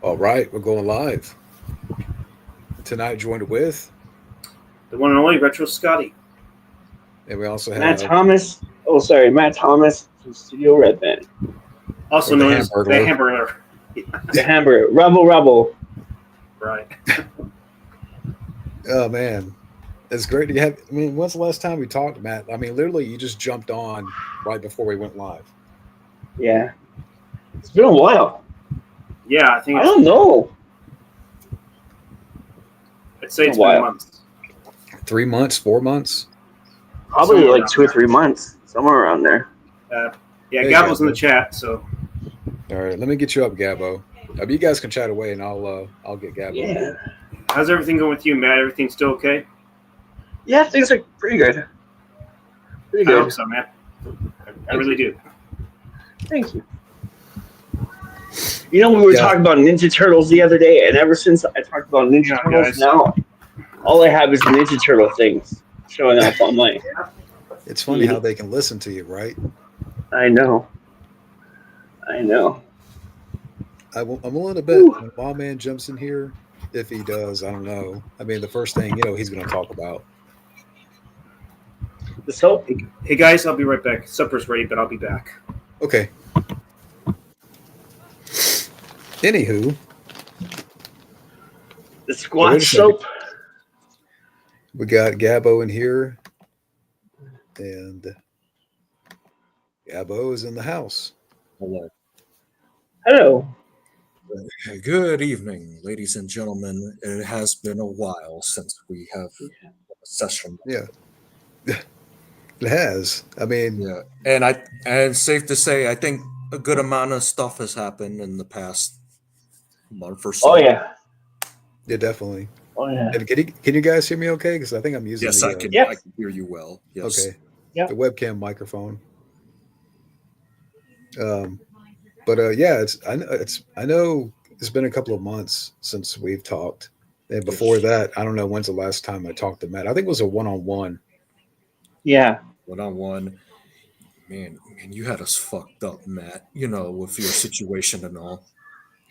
All right, we're going live tonight. Joined with, The one and only Retro Scotty. and we also Matt have Thomas. Oh, sorry, Matt Thomas from Studio Red Band. Also Or the known as the Hamburglar. Hamburger. The Hamburger. Rebel. Right. oh man, it's great to have. I mean, when's the last time we talked, Matt? I mean, literally, you just jumped on right before we went live. Yeah. It's been a while. Yeah, I think I it's, don't know. I'd say it's a been while. months. 3 months, 4 months. Probably Somewhere like around 2 or there. 3 months. Somewhere around there. Yeah, Hey, Gabo's in Gabo. the chat, so All right, let me get you up, Gabo. You guys can chat away, and I'll get Gabo. Yeah. how's everything going with you, Matt? Everything still okay? Yeah, things are pretty good. Pretty I good. hope so, man. I really do. Thank you. You know, we were Yeah. talking about Ninja Turtles the other day, and ever since I talked about Ninja Yeah, Turtles, guys. now all I have is Ninja Turtle things showing up on my. It's funny how they can listen to you, right? I know. I'm willing to bet when my man jumps in here, if he does, I don't know. I mean, the first thing he's going to talk about. The soap. Hey guys, I'll be right back. Supper's ready, but I'll be back. Okay. Anywho, The squat wait a second. soap. We got Gabo in here, and Gabo is in the house. Hello. Hello. Good evening, ladies and gentlemen. It has been a while since we have a session. Yeah, it has. I mean, Yeah, and safe to say, I think a good amount of stuff has happened in the past month or so. Oh yeah. definitely. Oh yeah. And can you guys hear me okay? Because I think I'm using Yes, the I can. Yes. I can hear you well. Yes. okay Yeah. the webcam microphone. But yeah, I know it's been a couple of months since we've talked, and before that, I don't know when's the last time I talked to Matt. I think it was a one-on-one. Yeah. One-on-one. Man, you had us fucked up, Matt. You know, with your situation and all.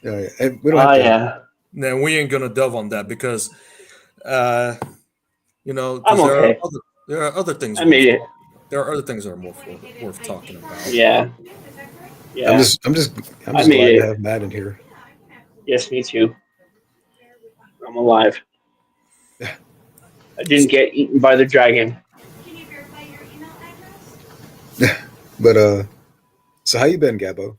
And we don't have to. Yeah. Now we ain't gonna delve on that because, you know, 'cause I'm okay. there are other things. I made it. There are other things that are more worth talking about. Yeah. Yeah. I'm just I glad made to it. have Matt in here. Yes, me too. I'm alive. I didn't get eaten by the dragon. Can you verify your email address? But so how you been, Gabo?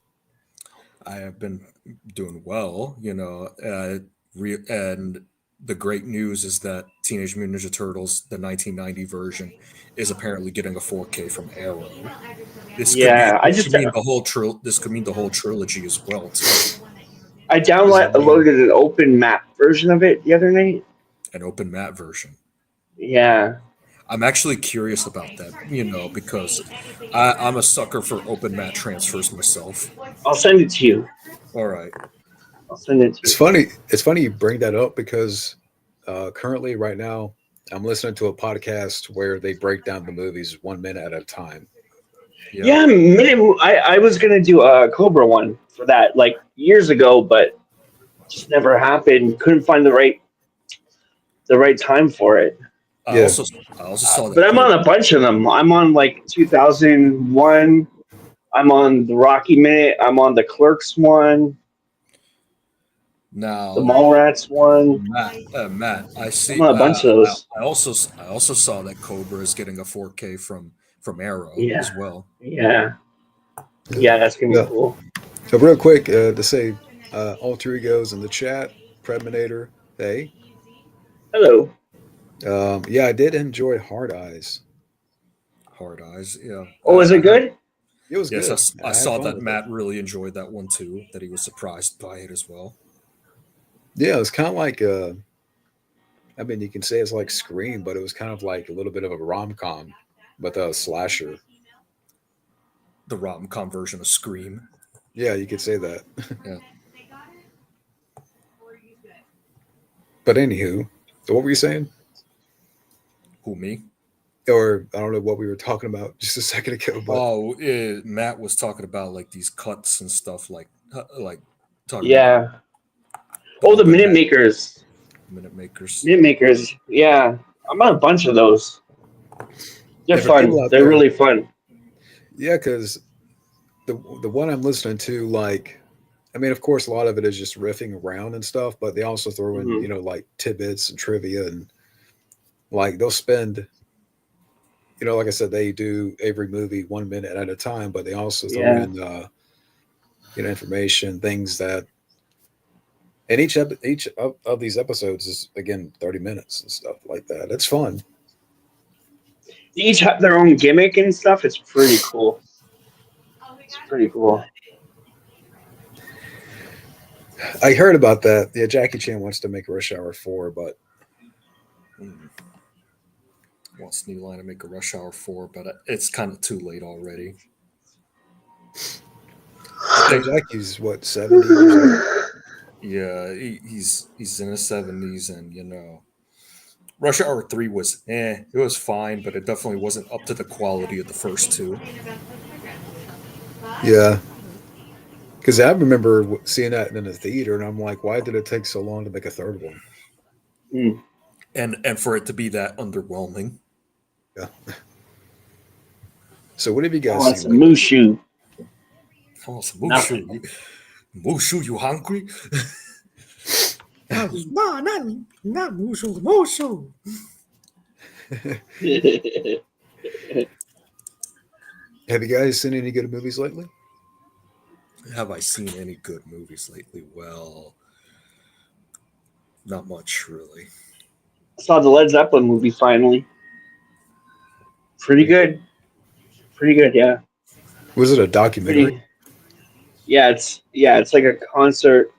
I have been doing well, you know, and the great news is that Teenage Mutant Ninja Turtles, the 1990 version, is apparently getting a 4K from Arrow. This Yeah, this could mean the whole this could mean the whole trilogy as well. Too. I downloaded an open map version of it the other night. An open map version. Yeah. I'm actually curious about that, you know, because I'm a sucker for open map transfers myself. I'll send it to you. All right. I'll send it to It's you. funny. It's funny you bring that up because currently, right now, I'm listening to a podcast where they break down the movies 1 minute at a time. Yeah, I was gonna do a Cobra one for that like years ago, but just never happened. Couldn't find the right time for it. I also saw that. But I'm on a bunch of them. I'm on like 2001. I'm on the Rocky Minute. I'm on the Clerks one. Now The Mallrats one. Matt, I see. I'm on a bunch of those. I also saw that Cobra is getting a 4K from Arrow as well. Yeah, that's gonna be cool. So real quick to say, alter egos in the chat, Predminator. Hey, Hello. yeah, I did enjoy Hard Eyes. Hard Eyes, yeah. Oh, is it good? It was good. Yes, I had saw fun that with Matt it. really enjoyed that one too. That he was surprised by it as well. Yeah, it was kind of like I mean, you can say it's like Scream, but it was kind of like a little bit of a rom-com with a slasher. The rom-com version of Scream. Yeah, you could say that. Yeah. But anywho, so what were you saying? Who, me? Or I don't know what we were talking about just a second ago. But Matt was talking about like these cuts and stuff, like talking Yeah. about Oh, the All Minute Makers. Minute Makers. Minute Makers. Yeah, I'm on a bunch of those. They're Yeah, for people fun. out They're there, really fun. yeah, because the one I'm listening to, like, I mean, of course, a lot of it is just riffing around and stuff, but they also throw in, Mhm. like tidbits and trivia, and like they'll spend, like I said, they do every movie 1 minute at a time, but they also throw Yeah. in, information, things that, and each of these episodes is again 30 minutes and stuff like that. It's fun. They each have their own gimmick and stuff. It's pretty cool. It's pretty cool. I heard about that. Yeah, Jackie Chan wants to make Rush Hour 4, but Mm. Wants New Line to make a Rush Hour 4, but it's kind of too late already. I yeah, think, Jackie's what, 70 years old? yeah, he's in his 70s, and Rush Hour 3 was it was fine, but it definitely wasn't up to the quality of the first two. Yeah, because I remember seeing that in the theater, and I'm like, why did it take so long to make a third one? Mm. And for it to be that underwhelming. Yeah. So what have you I guys want seen some lately? Mushu. Oh, some Nothing. Mushu. Mushu, you hungry? Not Mushu, Mushu. Have you guys seen any good movies lately? Have I seen any good movies lately? Well, not much really. Saw the Led Zeppelin movie finally. Pretty good. Pretty good. Yeah. Was it a documentary? Pretty. Yeah. It's like a concert,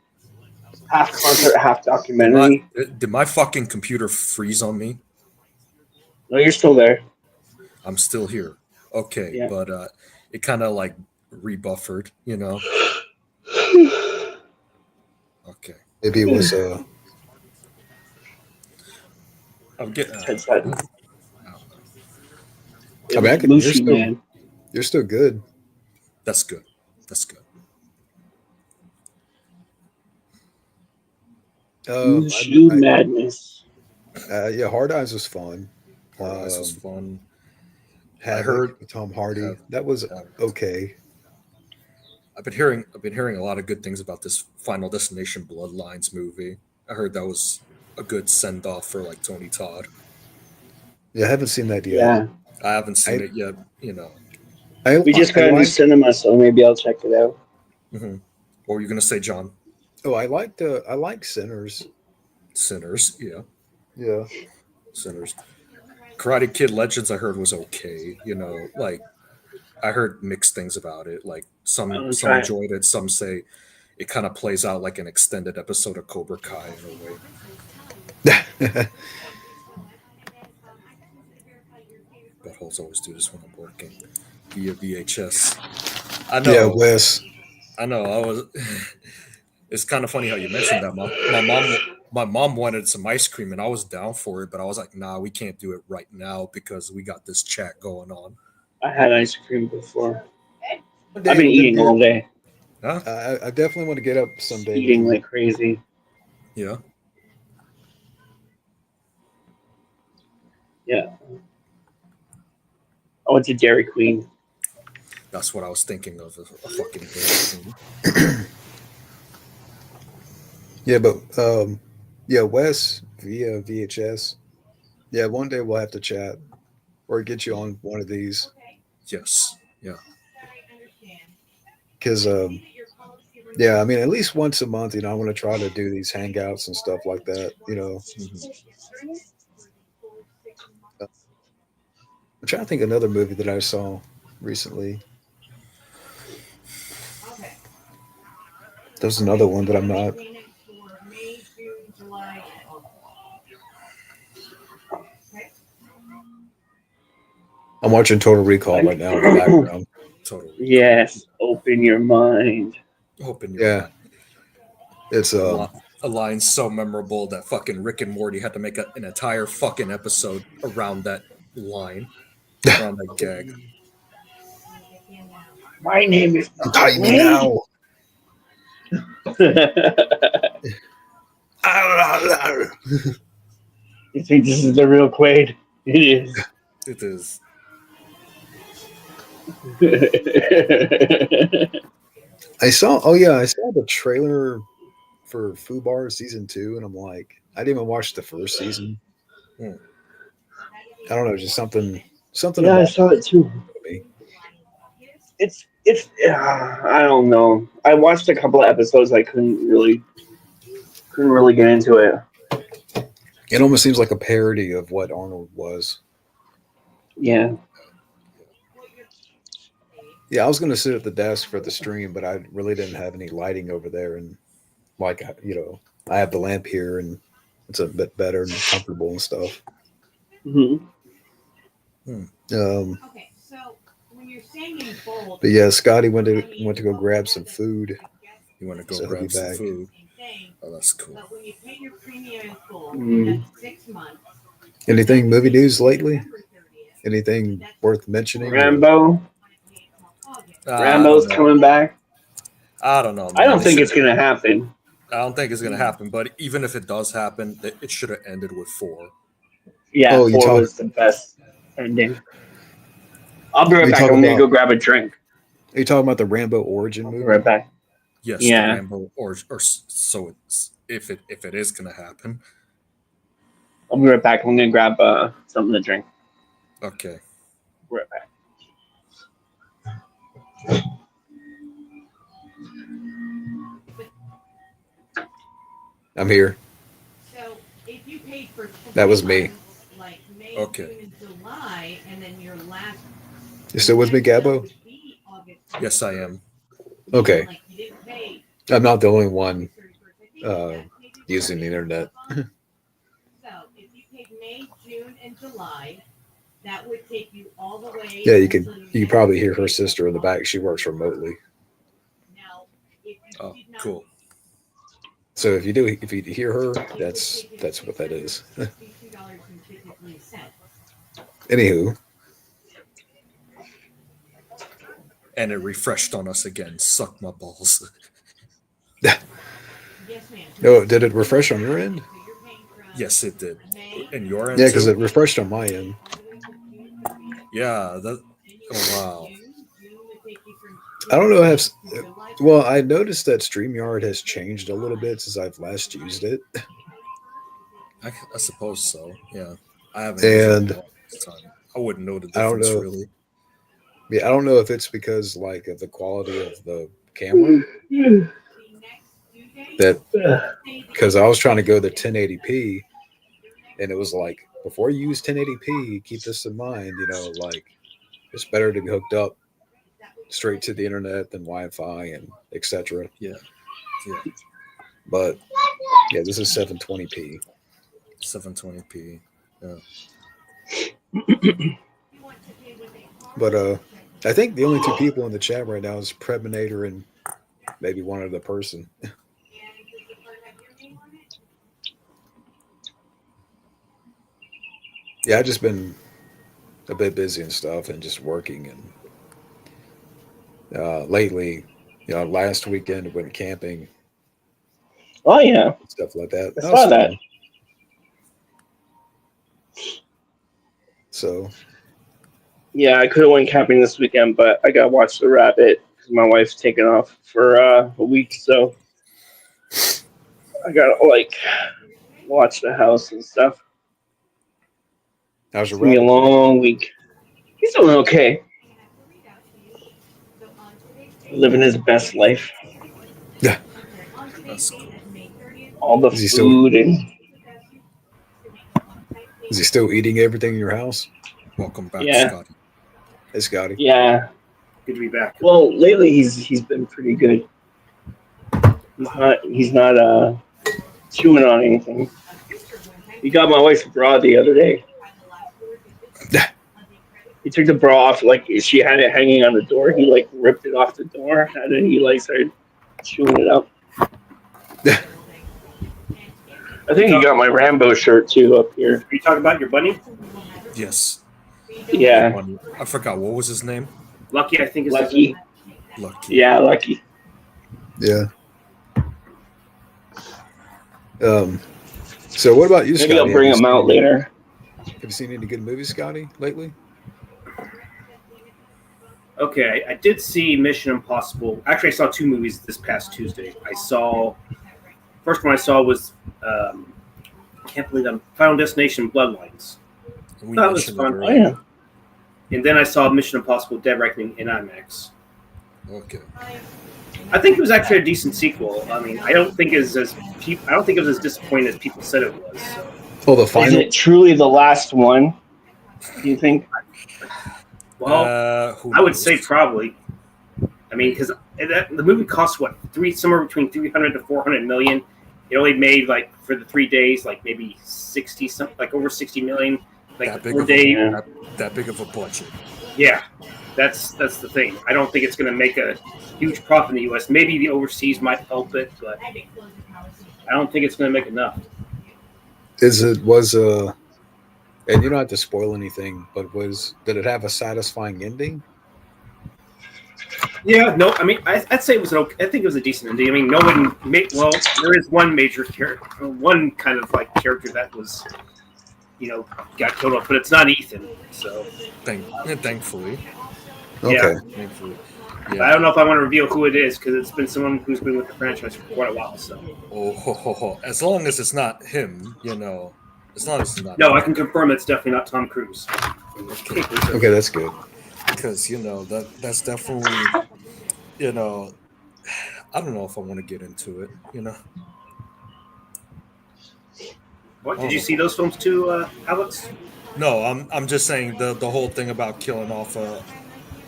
half Did my documentary. did my fucking computer freeze on me? No, you're still there. I'm still here. Okay, Yeah. but it kind of like rebuffered. Okay, Maybe it was. I'm getting. Headset. I It mean, was Mushu, man. you're still good. That's good. That's good. Mushu madness. Yeah, Hard Eyes was fun. Hard Eyes was Um, fun. I Havoc heard. with Tom Hardy. Have, That was have, okay. I've been hearing a lot of good things about this Final Destination Bloodlines movie. I heard that was a good send off for like Tony Todd. Yeah, I haven't seen that yet. Yeah. I haven't seen I it yet. You know. We just I got a new like. cinema, so maybe I'll check it out. hmm What were you gonna say, John? Oh, I like Sinners. Sinners. Yeah, Yeah. Sinners. Karate Kid Legends. I heard was okay. Like I heard mixed things about it. Like some I'll some try it. enjoyed it. Some say it kind of plays out like an extended episode of Cobra Kai in a way. Buttholes always do this when I'm working via VHS. I Yeah, know. Wes. I know. I was. It's kind of funny how you mentioned that. My mom wanted some ice cream, and I was down for it, but I was like, "Nah, we can't do it right now because we got this chat going on." I had ice cream before. One I've day been we're gonna eating all day. Huh? I definitely want to get up someday with Eating you. like crazy. Yeah. Yeah. I went to Dairy Queen. That's what I was thinking of. A fucking Dairy Queen. Yeah, but yeah, Wes via VHS. Yeah, one day we'll have to chat or get you on one of these Yes. Yeah. because yeah, I mean at least once a month. I want to try to do these hangouts and stuff like that. Mhm. I'm trying to think of another movie that I saw recently. There's another one that I'm not. I'm watching Total Recall right now in the background. Totally. Yes. Open your mind. Open your Yeah, mind. it's A line so memorable that fucking Rick and Morty had to make an entire fucking episode around that line, around that gag. My name is untie me Wayne. now. You think this is the real Quaid? It is. It is. I saw. Oh yeah, I saw the trailer for Fubar season 2, and I'm like, I didn't even watch the first season. Hmm. I don't know, just something Yeah, I about saw it too. me. It's I don't know. I watched a couple of episodes. I couldn't really get into it. It almost seems like a parody of what Arnold was. Yeah. Yeah, I was gonna sit at the desk for the stream, but I really didn't have any lighting over there, and like I have the lamp here, and it's a bit better and comfortable and stuff. Hmm. Okay, so when you're staying in bold, But yeah, Scotty went to go grab some food, You want to go so he'll be grab some back. food? same thing. Oh, that's cool. But when you pay your premium in full, Mm. that's 6 months. Anything movie news lately? Anything worth mentioning? Or- Rambo. I don't Rambo's know. coming back. I don't know, I man. don't They think should- it's gonna happen. I don't think it's gonna happen. But even if it does happen, it should have ended with 4. Yeah, Oh, you 4 talk- was the best ending. I'll be right You back. talk I'm gonna about- go grab a drink. Are you talking about the Rambo origin I'll be movie? right back. Yes, Yeah. the Rambo, or so it's if it is gonna happen. I'll be right back. I'm gonna grab something to drink. Okay. Be right back. I'm here. So if you paid for That was me. like May, Okay. June, and July, and then your last. You still with me, Gabo? would be August Yes, I am. Okay. Like you didn't pay I'm not the only one August 31st. I think uh, that's maybe using the internet. So if you paid May, June, and July, that would take you all the way. Yeah, you could. until You next probably hear her August. sister in the back. She works remotely. Now, if you Oh, did not cool. So if you hear her, that's what that is. $62.53. Anywho, And it refreshed on us again. Suck my balls. Yes, ma'am. no, did it refresh on your end? So you're paying from Yes, it did. May And your end Yeah, because too? it refreshed on my end. Yeah. That. Oh wow. I don't know. Well, I noticed that StreamYard has changed a little bit since I've last used it. I suppose so. Yeah. I haven't used it And in a long time. I wouldn't know the I don't difference know. really. Yeah, I don't know if it's because like of the quality of the camera that because I was trying to go the 1080p, and it was like before you use 1080p, keep this in mind. Like it's better to be hooked up straight to the internet than Wi-Fi and etc. Yeah. But yeah, this is 720p. 720p. Yeah. But I think the only two people in the chat right now is Preminator and maybe one other person. Yeah, I've just been a bit busy and stuff, and just working. And lately, last weekend went camping, Oh yeah, and stuff like that. I That saw was that. fun. So Yeah, I could have went camping this weekend, but I got to watch the rabbit because my wife's taking off for a week, so I got to watch the house and stuff. how's your It's gonna be a rabbit? long week. He's doing okay, living his best life. Yeah. That's cool. All the Is he still- food and Is he still eating everything in your house? Welcome back, Yeah. Scotty. Hey, Scotty. yeah. Good to be back. Well, lately he's been pretty good. He's not chewing on anything. He got my wife's bra the other day. He took the bra off, like she had it hanging on the door. He ripped it off the door, and then he started chewing it up. I think he got my Rambo shirt too up here. Are you talking about your bunny? Yes. Yeah, I forgot what was his name. Lucky, I think is Lucky. Lucky. Yeah, Lucky. Yeah. So what about you, Maybe Scotty? I'll bring Have you them out seen- later. Have you seen any good movies, Scotty, lately? Okay, I did see Mission Impossible. Actually, I saw two movies this past Tuesday. I saw first one I saw was I can't believe I'm Final Destination Bloodlines. We That was mentioned fun. it Oh earlier. yeah. And then I saw Mission Impossible: Dead Reckoning in IMAX. Okay. I think it was actually a decent sequel. I mean, I don't think it was as disappointing as people said it was. So. Oh, the Is final. it truly the last one? Do you think? Well, Who I would knows? say probably. I mean, because the movie cost what somewhere between 300 to 400 million. It only made like for the 3 days, like maybe 60 something, like over 60 million, like that the big 4 of day. a that big of a budget. Yeah, that's the thing. I don't think it's going to make a huge profit in the U.S. Maybe the overseas might help it, but I don't think it's going to make enough. And you don't have to spoil anything, but did it have a satisfying ending? Yeah, no, I mean, I'd say it was I think it was a decent ending. I mean, no one well, there is one major character, one kind of like character that was, got killed off, but it's not Ethan. So Thankfully. Okay. Yeah. Thankfully. I Yeah. don't know if I want to reveal who it is because it's been someone who's been with the franchise for quite a while. So As long as it's not him, as long as it's not no, him. I can confirm it's definitely not Tom Cruise. Okay, that's good. Because that's definitely I don't know if I want to get into it. What did you see those films too, Alex? No, I'm just saying the whole thing about killing off a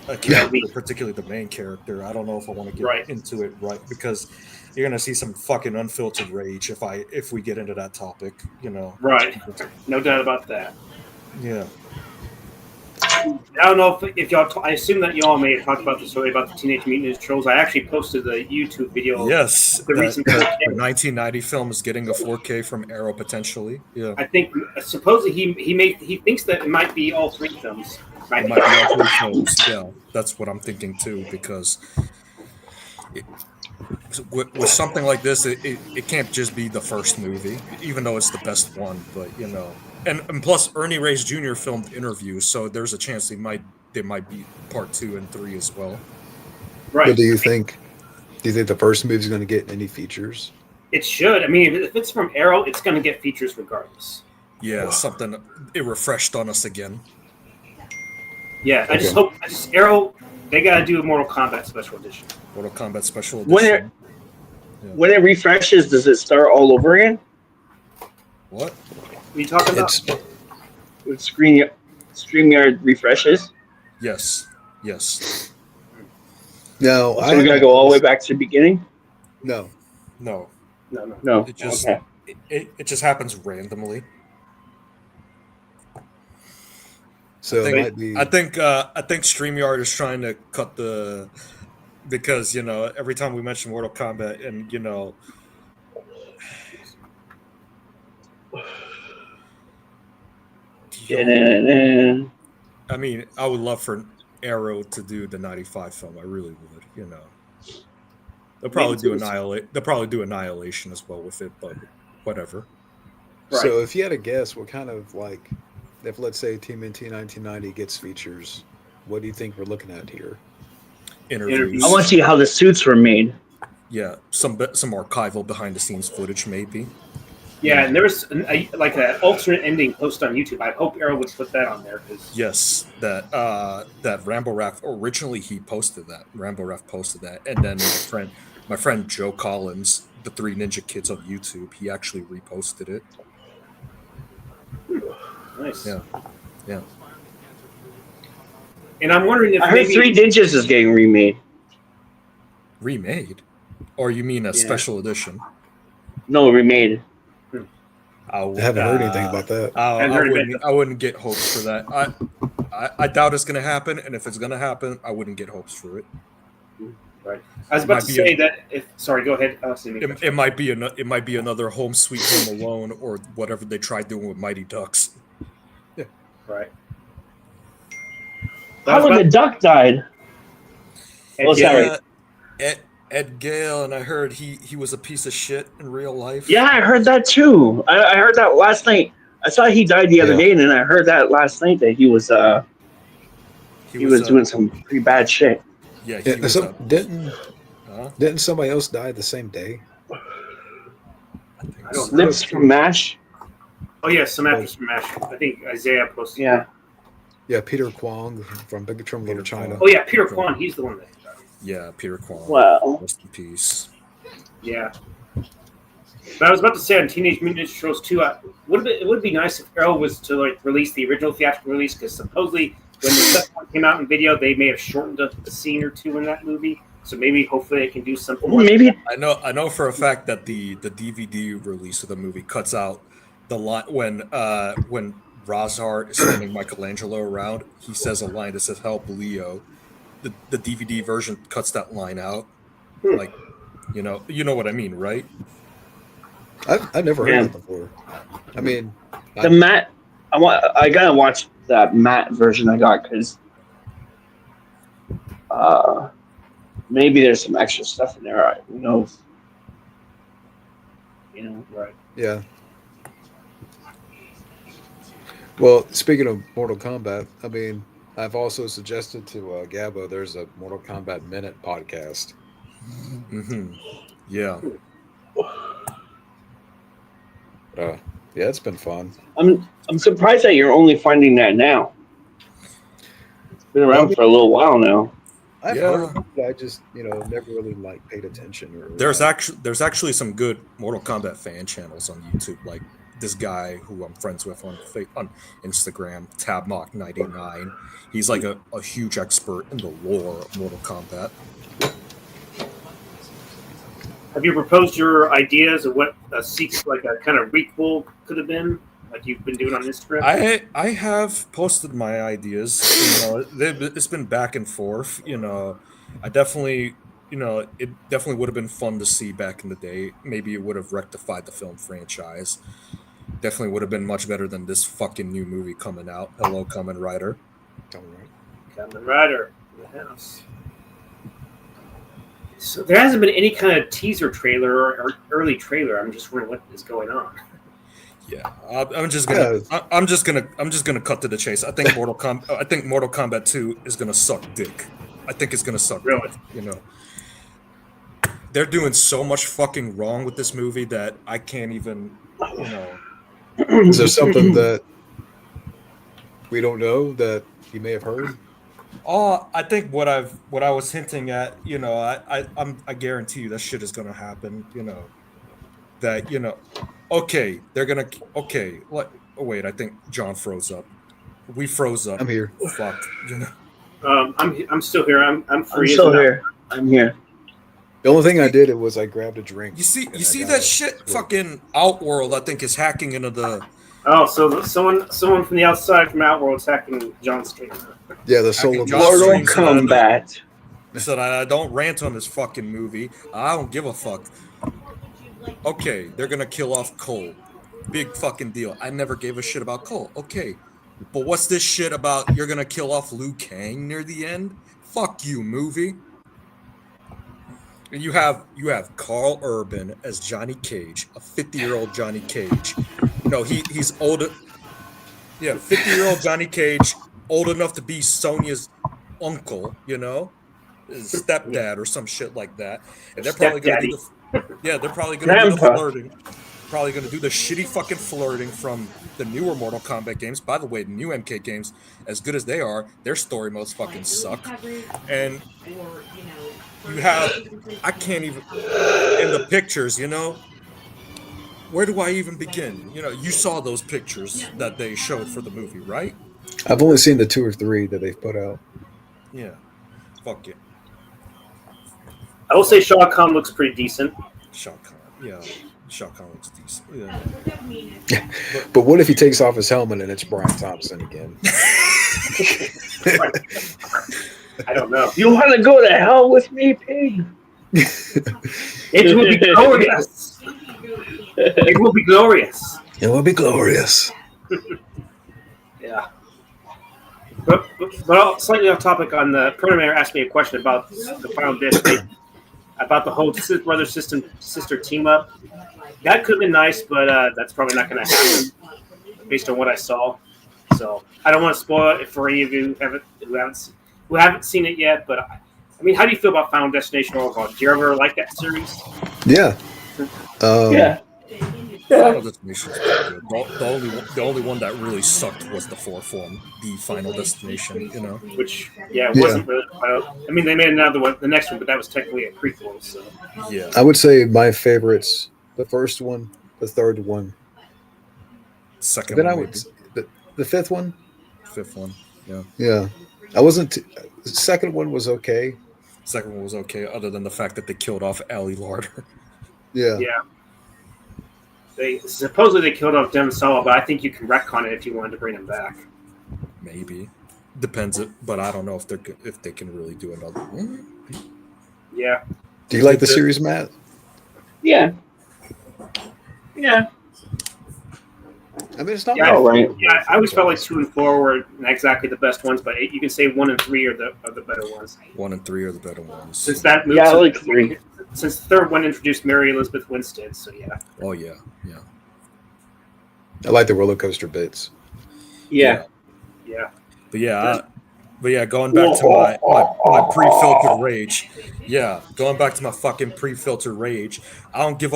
Yeah, character, particularly the main character. I don't know if I want to get Right. into it, right? Because you're gonna see some fucking unfiltered rage if we get into that topic. Right. No doubt about that. Yeah. I don't know if y'all. I assume that y'all may have talked about the story about the Teenage Mutant Ninja Turtles. I actually posted the YouTube video. Yes, The recent the 4K. 1990 film is getting a 4K from Arrow potentially. Yeah, I think supposedly he thinks that it might be all three films. it might be all three films. Yeah, that's what I'm thinking too. Because with something like this, it can't just be the first movie, even though it's the best one. But and plus Ernie Reyes Jr. filmed interviews, so there's a chance there might be part 2 and 3 as well. Right. But do you think the first movie is going to get any features? It should. I mean, if it's from Arrow, it's going to get features regardless. Yeah, something it refreshed on us again. Yeah, I just hope Arrow. They got to do a Mortal Kombat Special Edition. Mortal Kombat Special Edition. When it refreshes, does it start all over again? What? What are you talking about? With StreamYard refreshes? Yes. No, So we gotta go all the way back to the beginning? No. No. No. It just Okay. it just happens randomly. So I it think, might be. I think StreamYard is trying to cut because every time we mention Mortal Kombat and I mean, I would love for Arrow to do the 95 film. I really would, They'll probably do Annihilation as well with it, but whatever. Right. So if you had a guess, what kind of if let's say TMNT 1990 gets features, what do you think we're looking at here? Interviews. I want to see how the suits were made. Yeah, some archival behind the scenes footage maybe. Yeah, and there's an alternate ending posted on YouTube. I hope Arrow would put that on there because Yes, that Rambo Raff originally he posted that. Rambo Raff posted that, and then my friend Joe Collins, the Three Ninja Kids on YouTube, he actually reposted it. nice. Yeah. And I'm wondering if I heard Three Ninjas is getting remade. Remade, or you mean a special edition? No, remade. I haven't heard anything about that. I wouldn't get hopes for that. I doubt it's going to happen, and if it's going to happen, I wouldn't get hopes for it. Right. I was about to say that if. Sorry, go ahead. It might be another Home Sweet Home Alone or whatever they tried doing with Mighty Ducks. Yeah. Right. How when the duck died? Oh, sorry. Ed Gale, and I heard he was a piece of shit in real life. Yeah, I heard that too. I heard that last night. I saw he died the other Yeah. day, and then I heard that last night that he was doing some pretty bad shit. Yeah, Yeah, he was so a. didn't somebody else die the same day? I think I don't so. know. Lips from MASH. Oh yeah, some actors from MASH. I think Isaiah posted. Yeah. Yeah, Peter Kwong from Big Trouble in Little Peter China. Oh yeah, Peter Kwan. He's the one that. Yeah, Peter Kwong. Well, Rest in peace. Yeah. But I was about to say on Teenage Mutant Ninja Turtles 2, it would be nice if Arrow was to like release the original theatrical release, because supposedly when the second one came out in video, they may have shortened a scene or two in that movie. So maybe, hopefully, it can do something. maybe I know for a fact that the DVD release of the movie cuts out the line when Roshart is spinning Michelangelo around. He says a line that says "Help, Leo." The DVD version cuts that line out. Like, you know what I mean, right? I've never heard Yeah. that before. I mean, the Matt. I gotta watch that Matt version I got because maybe there's some extra stuff in there. Who knows? Right. yeah. Well, speaking of Mortal Kombat, I mean, I've also suggested to Gabo there's a Mortal Kombat Minute podcast. Mm-hmm. Yeah. Yeah, it's been fun. I'm surprised that you're only finding that now. It's been around for a little while now. I've Yeah. heard, but I just never really like paid attention. Or There's actually some good Mortal Kombat fan channels on YouTube, like this guy who I'm friends with on Instagram, Tabmock99. He's like a huge expert in the lore of Mortal Kombat. Have you proposed your ideas of what a sequel, like a kind of requel, could have been, like you've been doing on Instagram? I have posted my ideas. It's been back and forth. I definitely, it definitely would have been fun to see back in the day. Maybe it would have rectified the film franchise. Definitely would have been much better than this fucking new movie coming out. Hello, Kamen Rider. All right. Kamen Rider in the house. So there hasn't been any kind of teaser trailer or early trailer. I'm just wondering what is going on. Yeah, I'm just gonna cut to the chase. I think Mortal Kombat 2 is gonna suck dick. I think it's gonna suck. Really? Dick, they're doing so much fucking wrong with this movie that I can't even. Is there something that we don't know that you may have heard? Oh, I think what I was hinting at, I guarantee you that shit is gonna happen. Okay, they're gonna. Okay, what? Oh wait, I think John froze up. We froze up. I'm here. Fuck. I'm still here. I'm free. I'm still here. I'm here. The only thing I did was I grabbed a drink. You see and I got that it. shit? Fucking Outworld, I think, is hacking into the. Oh, so someone from the outside from Outworld's hacking John's stream. Yeah, the solo. Hacking Josh Mortal Streams and Kombat. He said, I don't rant on this fucking movie. I don't give a fuck. Okay, they're gonna kill off Cole. Big fucking deal. I never gave a shit about Cole. Okay. But what's this shit about you're gonna kill off Liu Kang near the end? Fuck you, movie. And you have Carl Urban as Johnny Cage, a 50-year-old Johnny Cage. He's older. Yeah, 50-year-old Johnny Cage, old enough to be Sonya's uncle, his stepdad or some shit like that. And they're probably gonna do they're probably gonna do the Grandpa. flirting. Probably gonna do the shitty fucking flirting from the newer Mortal Kombat games. By the way, the new MK games, as good as they are, their story modes fucking suck. And you have, I can't even, in the pictures, where do I even begin? You saw those pictures that they showed for the movie, right? I've only seen the 2 or 3 that they've put out. Yeah. Fuck it. I will say Shao Kahn looks pretty decent. Shao Kahn. Yeah. Shao Kahn looks decent. Yeah. But what if he takes off his helmet and it's Brian Thompson again? I don't know. You want to go to hell with me, pig? It will be glorious. It will be glorious. It will be glorious. Yeah. But slightly off topic on the Protomayor asked me a question about the final disc. about the whole brother sister team up. That could have been nice, but that's probably not going to happen based on what I saw. So I don't want to spoil it for any of you who haven't seen it yet. But I mean, how do you feel about Final Destination Overhaul? Did you ever like that series? Yeah. Yeah. Final Destination is pretty good. The only one that really sucked was the fourth one, the Final Destination. You know, Which wasn't really. I mean, they made another one, the next one, but that was technically a prequel. So yeah. I would say my favorites: the first one, the third one, Second then one, I maybe. would the fifth one. Fifth one, yeah. Yeah, I wasn't. The second one was okay. Second one was okay, other than the fact that they killed off Ali Larder. Yeah. yeah, they supposedly they killed off Devon Sawa, but I think you can retcon it if you wanted to bring him back. Maybe depends, but I don't know if they can really do another one. Yeah, Do you like the Did the- series, Matt? Yeah. Yeah. I mean, it's not. Yeah, my all right. favorite yeah. I always felt like ones. 2 and 4 were not exactly the best ones, but you can say 1 and 3 are the better ones. 1 and 3 are the better ones. Since that movie, Yeah, I like 3. Since the third one introduced Mary Elizabeth Winstead, so yeah. Oh yeah, yeah. I like the roller coaster bits. Yeah. Yeah. But yeah, going back to my pre-filtered rage. Yeah, going back to my fucking pre-filtered rage. I don't give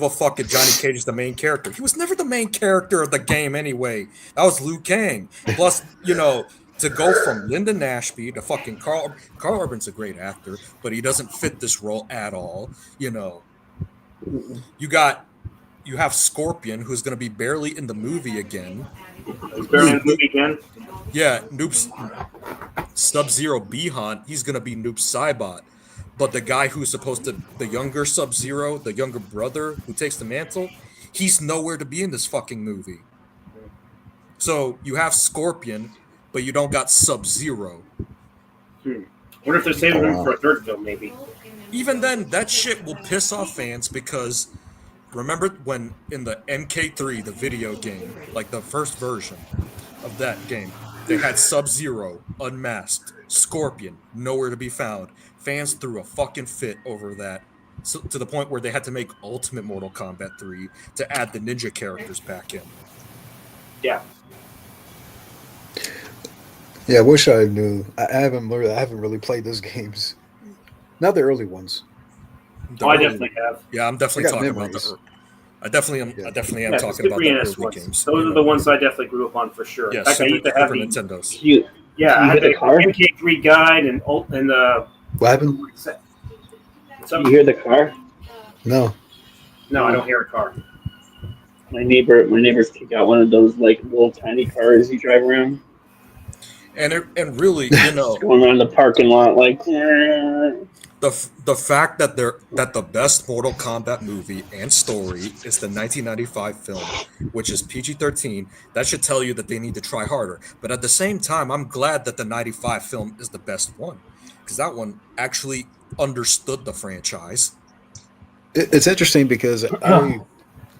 a fuck if Johnny Cage is the main character. He was never the main character of the game anyway. That was Liu Kang. Plus, to go from Lyndon Ashby to fucking Carl Urban's a great actor, but he doesn't fit this role at all. You have Scorpion, who's going to be barely in the movie again. He's barely in the movie again. Yeah, Noob's Sub-Zero Bihan, he's going to be Noob Saibot. But the guy who's the younger Sub-Zero, the younger brother who takes the mantle, he's nowhere to be in this fucking movie. So you have Scorpion, but you don't got Sub-Zero. Wonder if they're saving him for a third film, maybe. Even then, that shit will piss off fans because remember when in the MK3, the video game, like the first version of that game, they had Sub-Zero, unmasked, Scorpion, nowhere to be found. Fans threw a fucking fit over that, so, to the point where they had to make Ultimate Mortal Kombat 3 to add the ninja characters back in. Yeah. Yeah, I wish I knew. I haven't really played those games. Not the early ones. I definitely have. Yeah, I'm definitely I got talking memories. about I definitely am. Yeah. I definitely am Yeah, talking Super about the NES early ones. games. Those are the ones I definitely grew up on for sure. Yeah, In fact, I used to have Super the Nintendos. You I had hit the the car? MK3 guide and the. What happened? So, you hear the car? No. no, I don't hear a car. My neighbors kick out one of those like little tiny cars you drive around. And really, Just going around the parking lot like the fact that the best Mortal Kombat movie and story is the 1995 film, which is PG-13, that should tell you that they need to try harder. But at the same time, I'm glad that the 95 film is the best one, because that one actually understood the franchise. It's interesting because I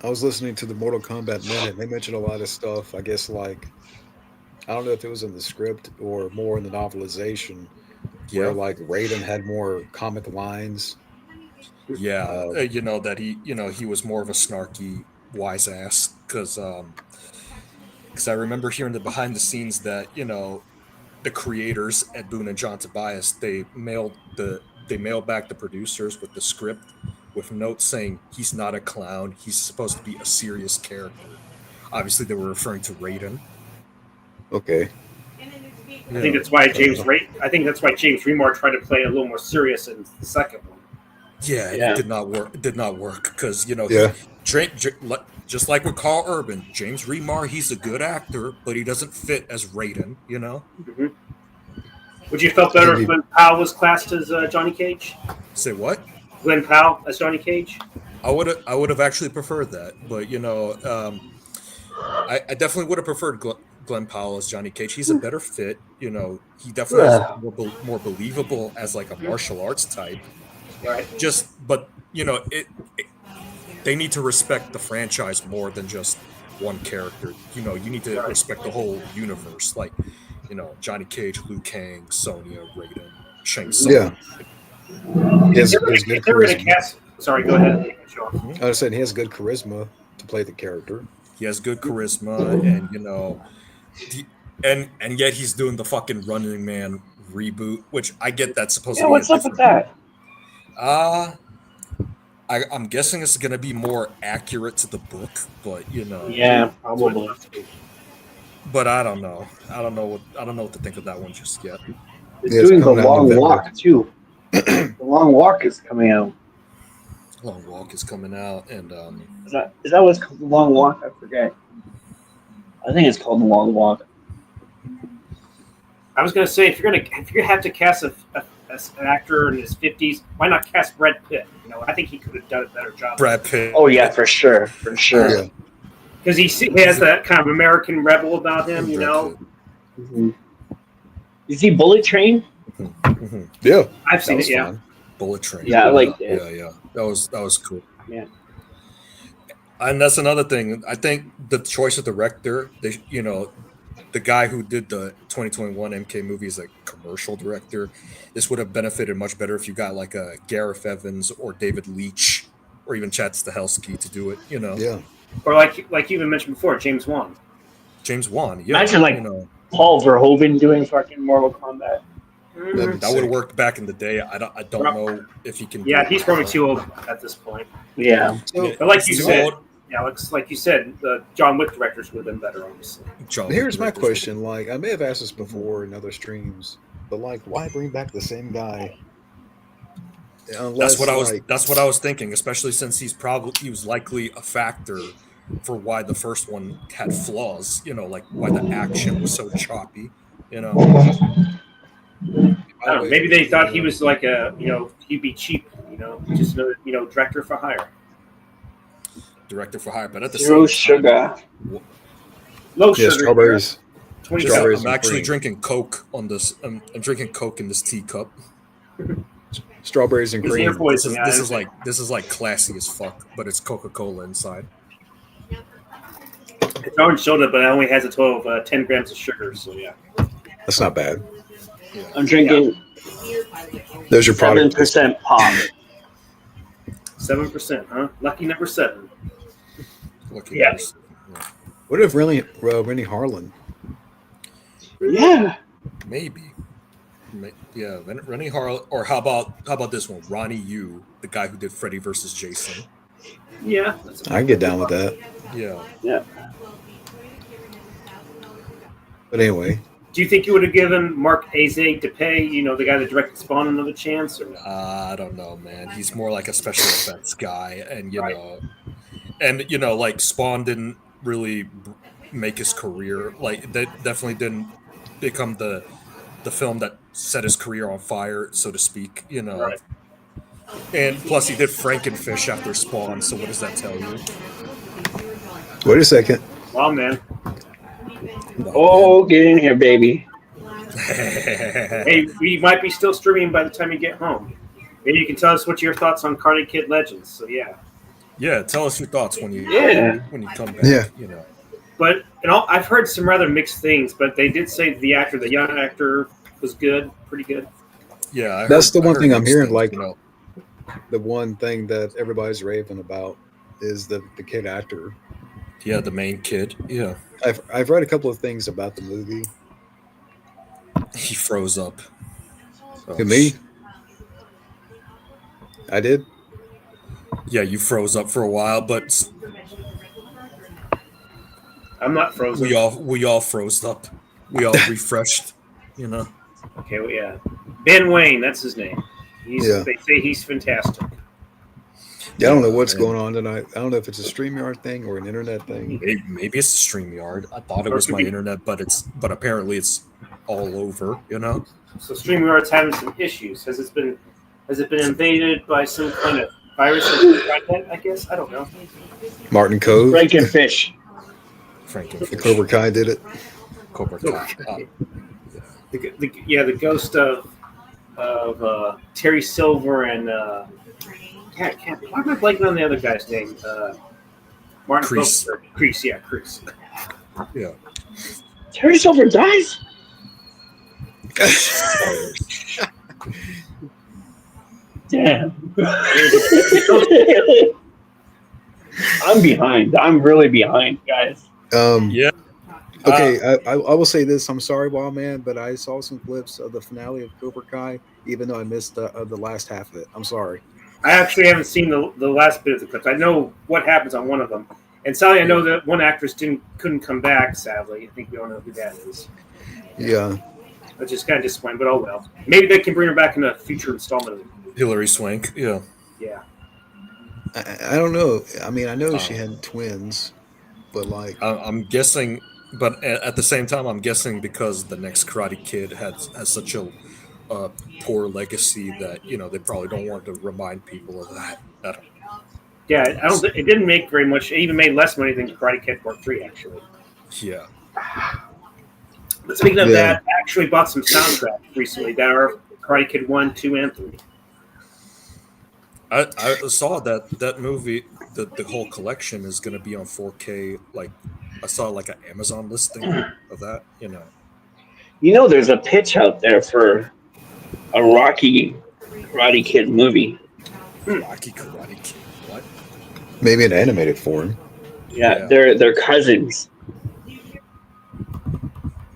was listening to the Mortal Kombat Minute. And they mentioned a lot of stuff. I guess I don't know if it was in the script or more in the novelization, where Raiden had more comic lines. Yeah, that he was more of a snarky wise ass because I remember hearing the behind the scenes that the creators Ed Boon and John Tobias they mailed back the producers with the script with notes saying he's not a clown, he's supposed to be a serious character. Obviously, they were referring to Raiden. Okay. I think that's why James Remar tried to play a little more serious in the second one. Yeah, it did not work. It did not work because just like with Carl Urban, James Remar, he's a good actor, but he doesn't fit as Raiden. Mm-hmm. Would you have felt better if Glenn Powell was classed as Johnny Cage? Say what? Glenn Powell as Johnny Cage? I would have actually preferred that, but I definitely would have preferred Glenn Powell as Johnny Cage. He's a better fit. He definitely is more believable as like a martial arts type. Right. They need to respect the franchise more than just one character. You need to respect the whole universe. Like, Johnny Cage, Liu Kang, Sonya, Raiden, Shang Tsung. Yeah. He has good If they were going to charisma. cast, sorry, go ahead, Sean. I was saying he has good charisma to play the character. He has good charisma, and the, and yet he's doing the fucking Running Man reboot, which I get that's supposed Yeah, to be a what's up with different. that? I'm guessing it's going to be more accurate to the book, but Yeah, That's what it's probably. supposed to be. but I don't know. I don't know what to think of that one just yet. It's Yeah, it's doing the coming out in long November. walk too. The long walk is coming out. Long Walk is coming out, and Is that what it's called? The long walk? I forget. I think it's called the long walk. I was going to say, if you're going to have to cast an actor in his 50s, why not cast Brad Pitt? I think he could have done a better job. Brad Pitt. Oh yeah, for sure. Yeah. Because he has that kind of American rebel about him, Brad Pitt. Mm-hmm. You see Bullet Train? Mhm. Yeah. I've That seen was it, yeah. fun. Bullet Train. Yeah, I liked it. Yeah. That was cool. Yeah. And that's another thing. I think the choice of director, the guy who did the 2021 MK movie is a commercial director. This would have benefited much better if you got like a Gareth Evans or David Leitch or even Chad Stahelski to do it. Yeah. Or like you even mentioned before, James Wan. James Wan. Yeah, Imagine like Paul Verhoeven doing fucking Mortal Kombat. That'd be that would have sick. worked back in the day. I don't know if he can. do Yeah, it he's now. probably too old at this point. Yeah. So But like you He's said, old. yeah, like you said, the John Wick directors would have been better, obviously. John here's my Wick directors question. Like, I may have asked this before in other streams, but like, why bring back the same guy? Unless That's what I was thinking, especially since he was likely a factor for why the first one had flaws. Like why the action was so choppy. I don't know. Maybe they thought he was like he'd be cheap. Just another director for hire. Director for hire, but at the Zero same time, sugar. Low yeah, sugar. strawberries. 20 Strawberries I'm and actually cream. drinking Coke on this. I'm drinking Coke in this teacup. Strawberries and It's air cream. poisoning. This is like classy as fuck, but it's Coca-Cola inside. It's orange soda, but it only has a total of 10 grams of sugar. So yeah. That's not bad. I'm drinking There's your product. 7% pop. 7%, huh? Lucky number 7. Lucky Yeah. numbers. What if Rennie Harlan? Yeah. Maybe. Yeah, Rennie Harlan, or how about this one, Ronnie Yu, the guy who did Freddy versus Jason. Yeah. I can get down with that. Yeah. But anyway, Do you think you would have given Mark Aze to pay, the guy that directed Spawn, another chance? Or no? I don't know, man. He's more like a special effects guy, and Right. like Spawn didn't really make his career. Like that definitely didn't become the film that set his career on fire, so to speak. Right. And plus, he did Frankenfish after Spawn. So what does that tell you? wait a second. Well, man. Oh, get in here, baby. Hey, we might be still streaming by the time you get home. Maybe you can tell us what your thoughts on Karate Kid Legends. So yeah. Yeah, tell us your thoughts when you come back. Yeah. But I've heard some rather mixed things. But they did say the young actor, was good, pretty good. Yeah, That's the one thing I'm mixed hearing, things, like- The one thing that everybody's raving about is the kid actor. yeah, the main kid. Yeah, I've read a couple of things about the movie. he froze up. Oh, To me, I did. Yeah, you froze up for a while, but I'm not frozen. we all froze up. We all refreshed. Okay, well, yeah. Ben Wayne, that's his name. Yeah. They say he's fantastic. Yeah, I don't know what's man. going on tonight. I don't know if it's a StreamYard thing or an internet thing. Maybe it's a StreamYard. I thought it Or it was could my be- internet, but apparently it's all over. So StreamYard's having some issues. Has it been invaded by some kind of virus or content, I guess? I don't know. Martin Cove, Frankenfish. the Frankenfish, Cobra Kai did it. Cobra Kai. The ghost of Terry Silver and why am I blanking on the other guy's name? Martin Kreese. Kreese, yeah, Kreese. Yeah. Terry Silver dies? Damn. I'm behind. I'm really behind, guys. Yeah. Okay, I will say this. I'm sorry, Wild Man, but I saw some clips of the finale of Cobra Kai, even though I missed the last half of it. I'm sorry. I actually haven't seen the last bit of the clips. I know what happens on one of them, and sadly, I know that one actress couldn't come back. Sadly, I think we all know who that is. Yeah. Which is kind of disappointing, but oh well. Maybe they can bring her back in a future installment of it. Hillary Swank. Yeah. Yeah. I don't know. I mean, I know she had twins, but like, I'm guessing, but at the same time, I'm guessing because the next Karate Kid has such a poor legacy that they probably don't want to remind people of that. Yeah, I don't. It didn't make very much. It even made less money than Karate Kid Part 3, actually. Yeah. But speaking of that, I actually bought some soundtracks recently that are Karate Kid 1, 2, and 3. I saw that movie, the whole collection is going to be on 4K. Like, I saw like an Amazon listing of that. There's a pitch out there for a Rocky Karate Kid movie. Rocky Karate Kid. What? maybe an animated form. Yeah, they're cousins.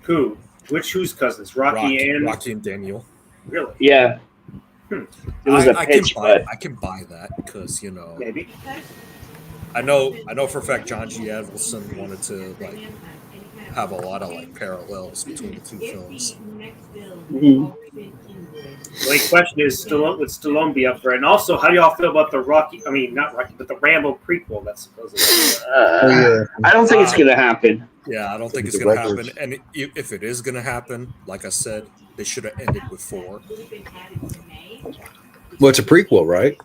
Who? Whose cousins? Rocky and Daniel. Really? Yeah. It was a pitch, I can buy that because maybe. I know for a fact John G. Avildsen wanted to have a lot of parallels between the two films. Mhm. The only question is, would Stallone be up for it? And also, how do y'all feel about the Rocky? I mean, not Rocky, but the Rambo prequel that's supposedly. I don't think it's gonna happen. Yeah, I don't think it's gonna happen. And if it is gonna happen, like I said, they should have ended with 4. Well, it's a prequel, right?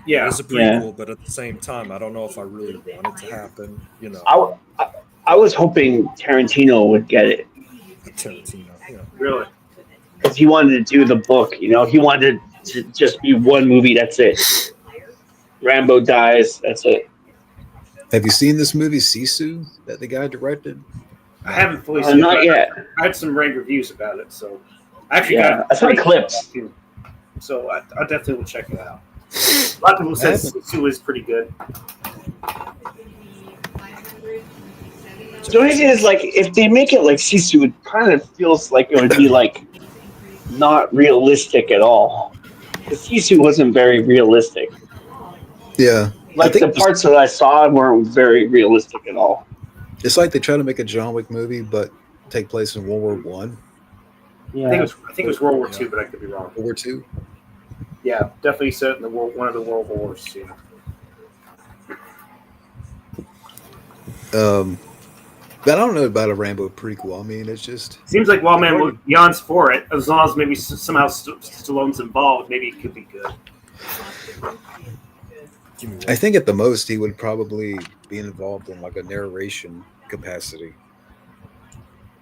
Yeah, it's a prequel, but at the same time, I don't know if I really want it to happen. I was hoping Tarantino would get it. Tarantino, really, because he wanted to do the book. He wanted to just be one movie. That's it. Rambo dies. That's it. Have you seen this movie Sisu that the guy directed? I haven't fully seen it. Not yet. I had some rave reviews about it, so I actually I saw clips. So I definitely will check it out. A lot of people say Sisu is pretty good. The only thing is, if they make it like Sisu, it kind of feels like it would be not realistic at all. Because Sisu wasn't very realistic. Yeah. The parts that I saw weren't very realistic at all. It's like they try to make a John Wick movie, but take place in World War One. Yeah. I think it was World War II, but I could be wrong. World War II. Yeah, definitely set in one of the World Wars. Yeah. But I don't know about a Rambo prequel. I mean, it's just seems like Wildman yawns for it. As long as maybe somehow Stallone's involved, maybe it could be good. I think at the most he would probably be involved in a narration capacity.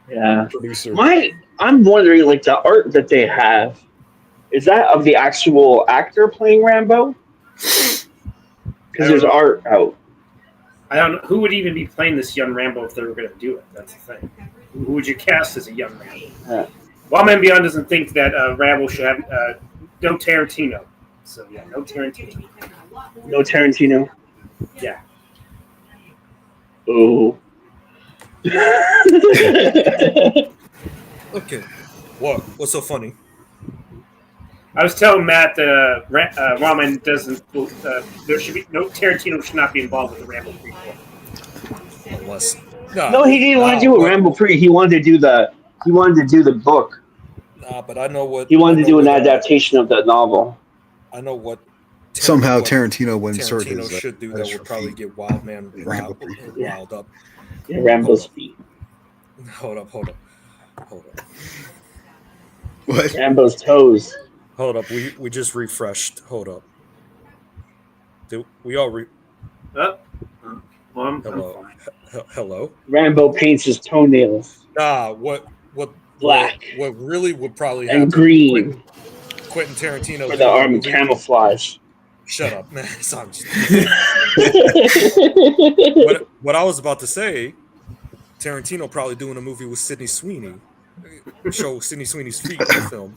Yeah. Producer. I'm wondering, the art that they have, is that of the actual actor playing Rambo? Because there's art out. I don't know who would even be playing this young Rambo if they were going to do it. That's the thing. Who would you cast as a young Rambo? Yeah. Wildman Beyond doesn't think that Rambo should have no Tarantino. So yeah, no Tarantino. No Tarantino. Yeah. Oh. Okay. What's so funny? I was telling Matt that Wildman doesn't. There should be no Tarantino should not be involved with the Rambo prequel. Unless no, he didn't want to do a Rambo prequel. He wanted to do the book. Nah, but I know what he wanted to do an adaptation of the novel. I know what. Somehow Tarantino would insert Tarantino should do that would probably get Wildman riled up. Yeah, Rambo's feet. Hold up. What? Rambo's toes. Hold up, we just refreshed. Hold up. We all Hello. Hello. Rambo paints his toenails. What black? What really would probably and happen? Green. Quentin Tarantino for the army camouflage. Shut up, man. What I was about to say, Tarantino probably doing a movie with Sydney Sweeney. Show Sydney Sweeney's feet in the film.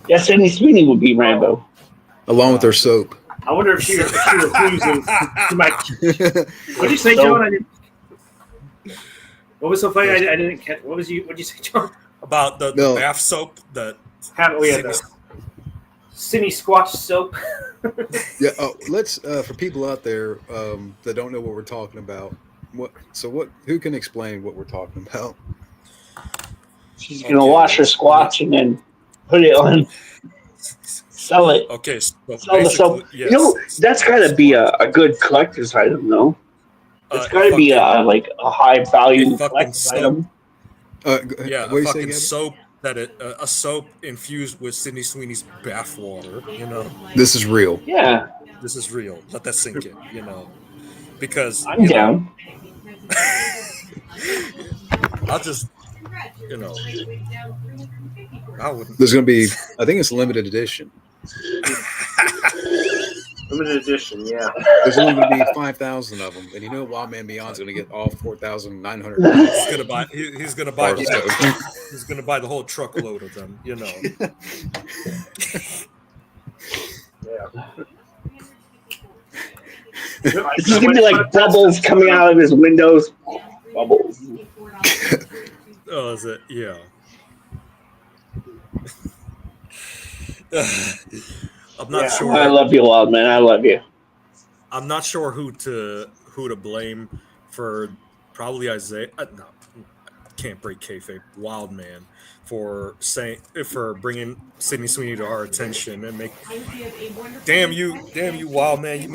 Yeah, Sydney Sweeney would be Rambo. along with their soap. I wonder if she refuses. She might. What'd you say, John? I didn't. What was so funny? I didn't catch. What'd you say, John? About the bath soap that The Sydney Squatch soap. Yeah. Oh, let's for people out there that don't know what we're talking about. Who can explain what we're talking about? She's gonna wash her squatch and then put it on, sell it. Okay, so Sell the soap. yes. You know, that's got to be a good collector's item, though. It's got to be a high value collector's item. Yeah, a fucking soap a soap infused with Sydney Sweeney's bathwater. You know, This is real. Yeah, this is real. Let that sink in. You know, because I'm down. I'll just, I wouldn't. There's going to be, I think it's limited edition. Limited edition, yeah. There's only going to be 5,000 of them, and you know, Wild Man Beyond's going to get all 4,900. He's gonna buy. He's gonna buy. He's gonna buy the whole truckload of them. You know. Yeah. It's just gonna be like bubbles coming out of his windows. Bubbles. Oh, is it? Yeah. I'm not sure. I love you, Wild Man. I love you. I'm not sure who to blame for probably Isaiah. No, can't break kayfabe. Wild Man for bringing Sydney Sweeney to our attention and make. Damn you, Wild Man! You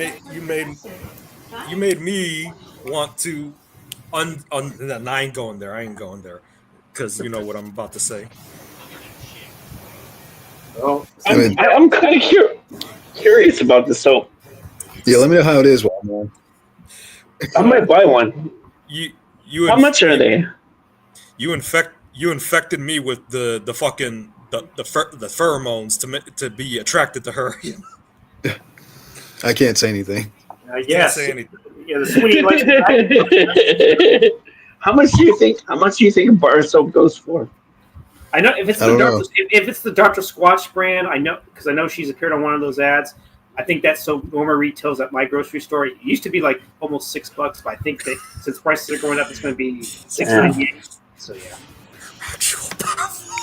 made me want to. I ain't going there. I ain't going there because you know what I'm about to say. Oh, I'm kind of curious about the soap. Yeah, let me know how it is, Wild Man. I might buy one. How much are they? You infected me with the fucking the pheromones to be attracted to her. I can't say anything. Yes. Can't say anything. Yeah, the Sweeney likes. How much do you think a bar of soap goes for? I know if it's the Dr. Squatch brand, I know because I know she's appeared on one of those ads. I think that soap normally retails at my grocery store. It used to be like almost $6, but I think that since prices are going up, it's going to be $6.98. So yeah.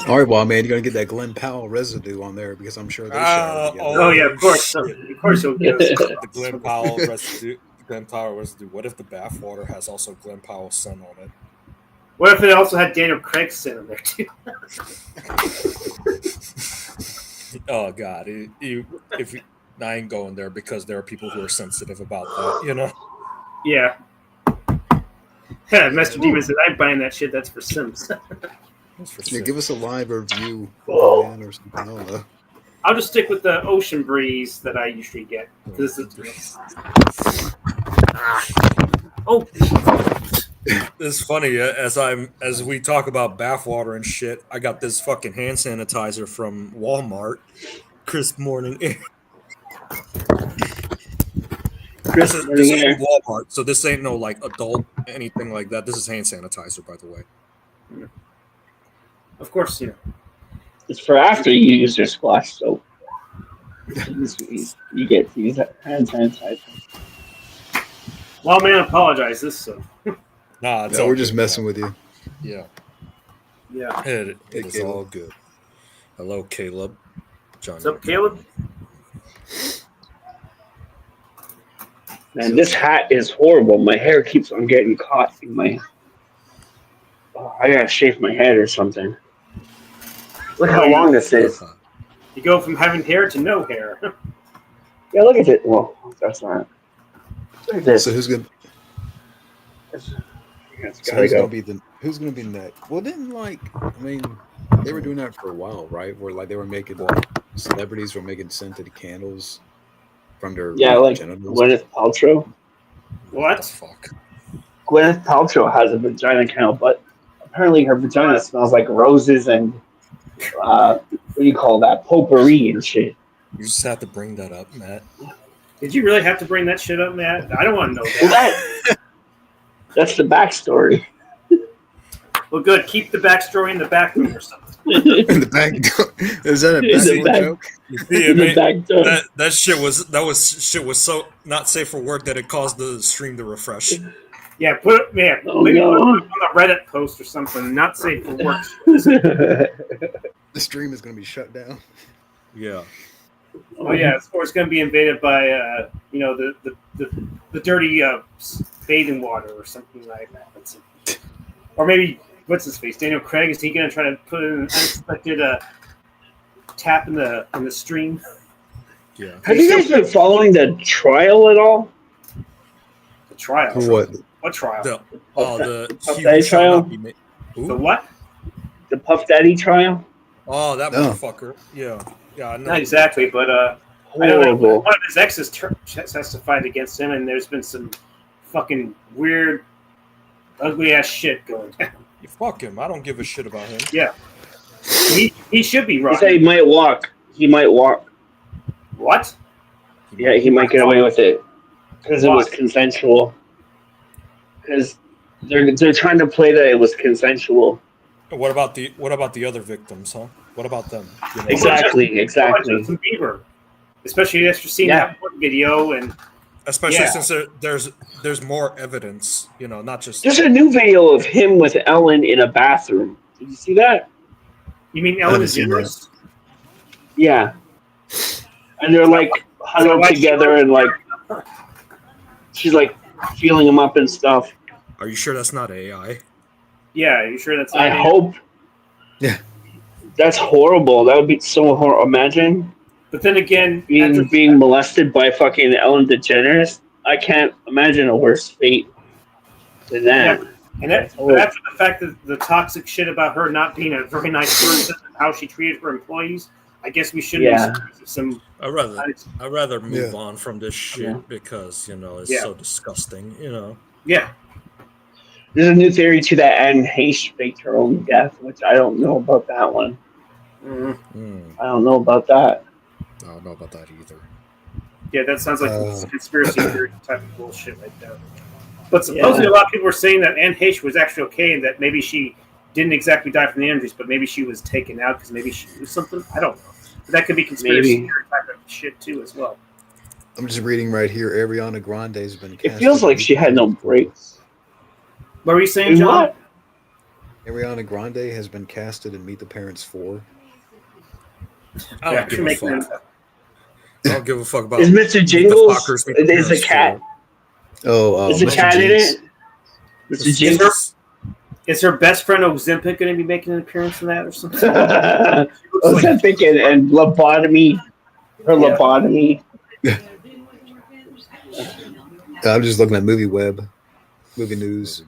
All right, Wild Man, you're gonna get that Glen Powell residue on there because I'm sure they share. Oh yeah, of course. Of course, you'll get the Glen Powell residue. What if the bathwater has also Glen Powell's son on it? What if it also had Daniel Craig's sin in there too? Oh God! I ain't going there because there are people who are sensitive about that. You know. Yeah. Yeah, Master Demon said, "I'm buying that shit. That's for Sims." Yeah, give us a live review, man, or something. I don't know. I'll just stick with the Ocean Breeze that I usually get. This is. Oh. It's funny as we talk about bathwater and shit. I got this fucking hand sanitizer from Walmart. Crisp morning air. This is Walmart, so this ain't no like adult anything like that. This is hand sanitizer, by the way. Of course, yeah. It's for after you use your squash soap. You get to use that hand sanitizer. Well, man, apologize. So. Nah, we're just messing with you. Yeah. Yeah. It is all good. Hello, Caleb. John. What's up, Caleb? Man, this hat is horrible. My hair keeps on getting caught in my. Oh, I gotta shave my head or something. Look how long this is. You go from having hair to no hair. Yeah, look at it. Well, that's not. Look at this. So who's gonna? Who's gonna be next? Well, they were doing that for a while, right? Where like they were making celebrities were making scented candles from their genitals. Gwyneth Paltrow. What the fuck? Gwyneth Paltrow has a vagina candle, but apparently her vagina smells like roses and what do you call that? Potpourri and shit. You just have to bring that up, Matt. Did you really have to bring that shit up, Matt? I don't want to know that. That's the backstory. Well, good. Keep the backstory in the back room or something. In the back door. Is that a In the back door back. joke? Yeah, In the man, back door. that shit was so not safe for work that it caused the stream to refresh. Yeah, put it. Yeah, Oh, maybe no. put it on a Reddit post or something. Not safe for work. The stream is going to be shut down. Yeah. Oh yeah, or it's going to be invaded by the dirty bathing water or something like that. Or maybe what's his face? Daniel Craig, is he going to try to put in an unexpected tap in the stream? Yeah. Have you guys been following the trial at all? The trial. For what? What trial? The Puff he Daddy who shall trial? not be made. The what? The Puff Daddy trial? Oh, that No. motherfucker. Yeah. Yeah, I know. Not exactly, but I don't know. Horrible. One of his exes testified against him, and there's been some fucking weird, ugly ass shit going down. Fuck him. I don't give a shit about him. Yeah, he should be He right. said he might walk. He might walk. What? Yeah, he might get away with it because it was consensual. Because they're trying to play that it was consensual. What about the other victims, huh? What about them? You know? Exactly. Justin Bieber, especially after seeing that one video, and Especially Yeah. since there's more evidence, you know, not just There's a new video of him with Ellen in a bathroom. Did you see that? you mean I Ellen haven't seen DeGeneres? Yeah. And they're like huddled together and like she's like feeling him up and stuff. Are you sure that's not AI? Yeah, you sure that's? I not hope. Yeah. That's horrible. That would be so horrible. Imagine But then again, being molested by fucking Ellen DeGeneres. I can't imagine a worse fate than that. and after the fact that the toxic shit about her not being a very nice person and how she treated her employees, I guess we shouldn't Yeah. be some. I'd rather move Yeah. on from this shit Yeah. because, you know, it's Yeah. so disgusting, you know. Yeah, There's a new theory to that Anne Heche faked her own death, which I don't know about that one. I don't know about that. I don't know about that either. yeah, that sounds like conspiracy theory type of bullshit right there. But supposedly, a lot of people were saying that Anne Heche was actually okay and that maybe she didn't exactly die from the injuries, but maybe she was taken out because maybe she knew something. I don't know. But that could be conspiracy theory type of shit too, as well. I'm just reading right here. Ariana Grande's been It cast. feels like she had no breaks. What were you saying, In John? what? Ariana Grande has been casted in Meet the Parents 4. I Yeah, don't she's give a making fuck. I don't give a fuck about Is Mr. Jingles? fuckers Meet the Is the Parents cat? Oh, Is the Mr. cat in Jinx. it? Mr. Jingles? Is her best friend Ozempic going to be making an appearance in that or something? Ozempic and lobotomy. Her lobotomy. I'm just looking at movie news.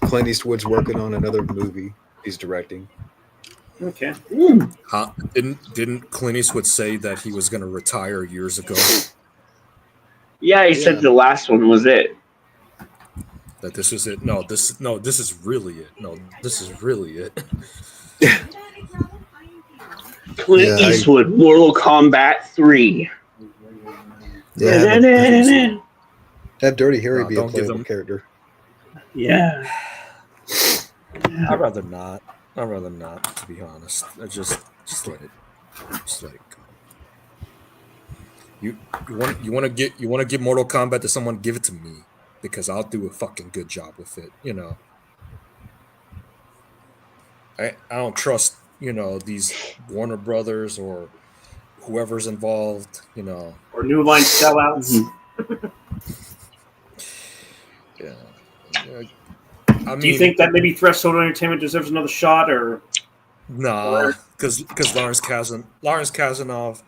Clint Eastwood's working on another movie he's directing. Okay. Huh? Didn't Clint Eastwood say that he was going to retire years ago? Yeah, he said the last one was it. That this is it? No, this is really it. No, this is really it. Clint Eastwood, Mortal Kombat 3. Yeah, have Dirty Harry No, be a don't give playable them- character. Yeah. I'd rather not. I'd rather not, to be honest. I just let it go. You want to give Mortal Kombat to someone? Give it to me, because I'll do a fucking good job with it. You know. I don't trust, you know, these Warner Brothers or whoever's involved. You know. Or New Line sellouts. Yeah. I mean, Do you think that maybe Threshold Entertainment deserves another shot, or nah, because Lawrence Kasdanov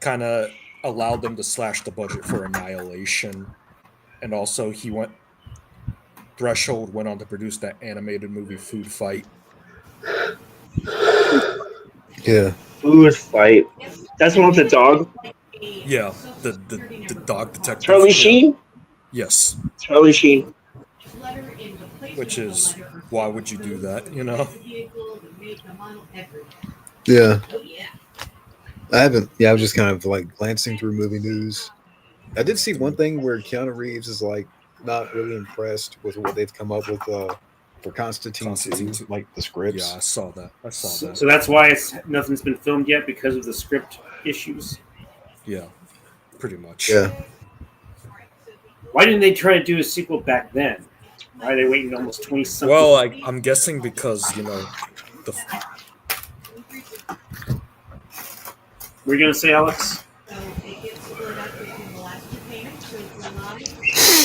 kind of allowed them to slash the budget for Annihilation, and also Threshold went on to produce that animated movie Food Fight. Yeah. Food Fight. That's one with the dog? Yeah, the dog detective. Charlie Sheen? Yes. Charlie Sheen. Which is, why would you do that, you know? Yeah. I haven't. Yeah, I was just kind of like glancing through movie news. I did see one thing where Keanu Reeves is like not really impressed with what they've come up with for Constantine, Constantine 2, 2. like the Yeah, scripts. I saw that. So that's why nothing's been filmed yet because of the script issues. Yeah, pretty much. Yeah. Why didn't they try to do a sequel back then? Why are they waiting almost 20 something? Well, I'm guessing because the What are you gonna say, Alex? So it gets split up between the last two payments. So July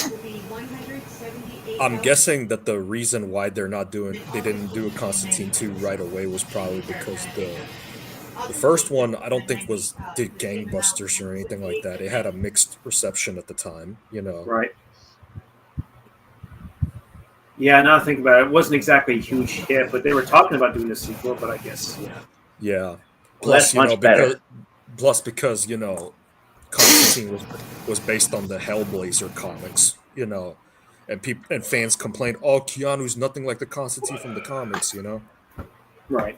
will be 178. I'm guessing that the reason why they didn't do a Constantine 2 right away was probably because the first one I don't think did gangbusters or anything like that. It had a mixed reception at the time, Right. Yeah, now I think about it, it wasn't exactly a huge hit, but they were talking about doing a sequel. But I guess Yeah. Well, that's much better. Because Constantine was based on the Hellblazer comics, and fans complained, "Oh, Keanu's nothing like the Constantine from the comics," right.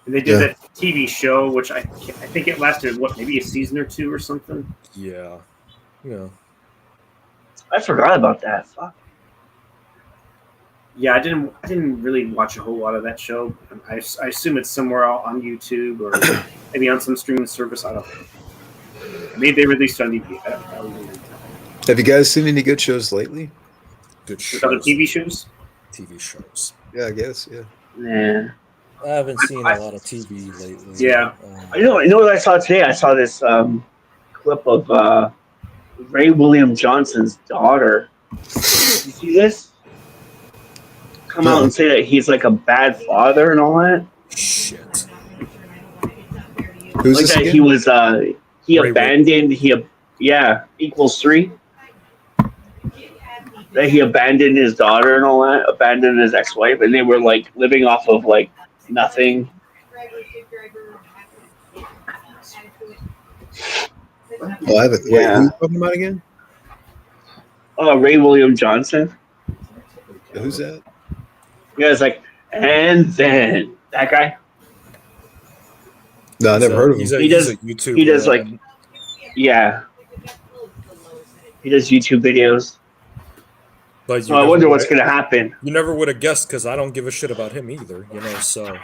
And they did that TV show, which I think it lasted maybe a season or two or something. Yeah. Yeah. I forgot about that. Fuck. Yeah, I didn't really watch a whole lot of that show. I assume it's somewhere on YouTube or maybe on some streaming service. I don't know. Maybe they released it on DVD. I don't really know. Have you guys seen any good shows lately? Good With other shows. TV shows? TV shows. Yeah, I guess. Yeah. Yeah. I haven't seen a lot of TV lately. Yeah. I know what I saw today. I saw this clip of Ray William Johnson's daughter. You see this? Come out and say that he's like a bad father and all that. Shit. Who's Like this that again? he was he Ray abandoned equals 3. That he abandoned his daughter and all that, abandoned his ex-wife, and they were like living off of like nothing. Oh, I haven't. Wait, Yeah. who are you talking about again? Ray William Johnson. Who's that? Yeah, it's like, and then that guy. No, I never heard of him. He's He does- a YouTuber. he does, like- Yeah, he does YouTube videos. But So I wonder what's gonna happen. You never would have guessed because I don't give a shit about him either, So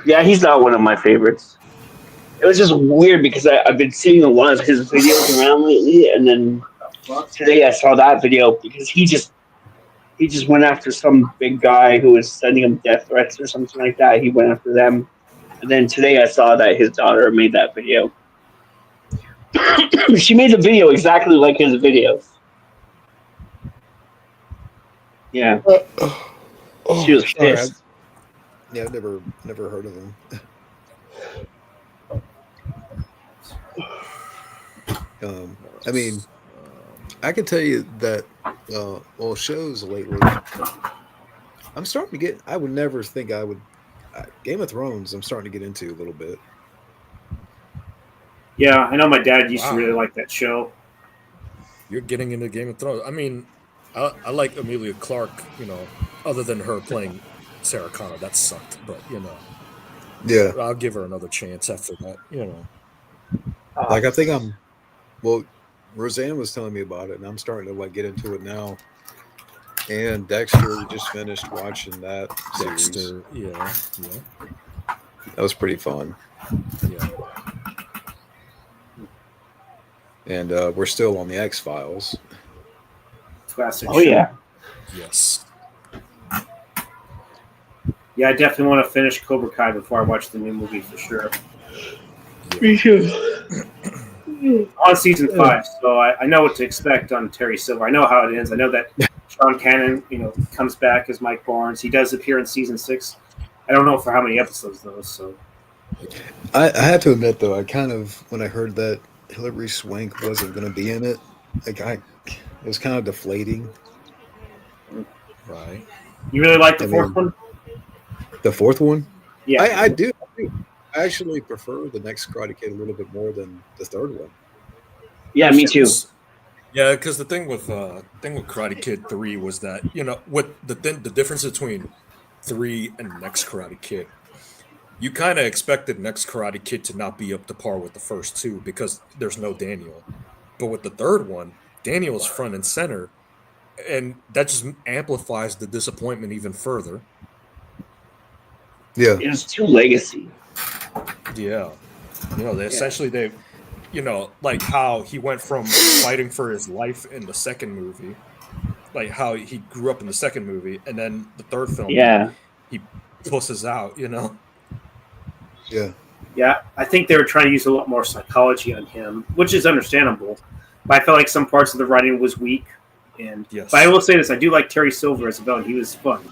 Yeah, he's not one of my favorites. It was just weird because I've been seeing a lot of his videos around lately, and then today I saw that video because he just went after some big guy who was sending him death threats or something like that. He went after them, and then today I saw that his daughter made that video. She made the video exactly like his videos. Yeah, she was sorry, pissed. Yeah, I've never heard of him. I mean, I can tell you that shows lately. I'm starting to get. I would never think I would. Game of Thrones. I'm starting to get into a little bit. Yeah, I know my dad used to Wow. really like that show. You're getting into Game of Thrones. I mean, I like Amelia Clark, other than her playing Sarah Connor. That sucked, but, Yeah, I'll give her another chance after that, like I think I'm. Well, Roseanne was telling me about it, and I'm starting to get into it now. And Dexter, we just finished watching that series. Dexter. Yeah. That was pretty fun. Yeah. And we're still on the X-Files. Classic Oh show. yeah, Yes. Yeah, I definitely want to finish Cobra Kai before I watch the new movie for sure. me too. On season 5, so I know what to expect on Terry Silver. I know how it ends. I know that Sean Cannon, comes back as Mike Barnes. He does appear in season 6. I don't know for how many episodes though. So I have to admit, though, I kind of, when I heard that Hilary Swank wasn't going to be in it, it was kind of deflating. Right. you really like the I fourth mean- one? The fourth one? Yeah, I do. I actually prefer the next Karate Kid a little bit more than the third one. Yeah, me too. Yeah, because the thing with Karate Kid 3 was that what the difference between 3 and Next Karate Kid, you kind of expected Next Karate Kid to not be up to par with the first two because there's no Daniel, but with the third one, Daniel's front and center, and that just amplifies the disappointment even further. Yeah. It was too legacy. Yeah, they like how he went from fighting for his life in the second movie, like how he grew up in the second movie, and then the third film, Yeah. he pusses out. Yeah. Yeah, I think they were trying to use a lot more psychology on him, which is understandable. But I felt like some parts of the writing was weak. Yes. But I will say this: I do like Terry Silver as a villain. He was fun.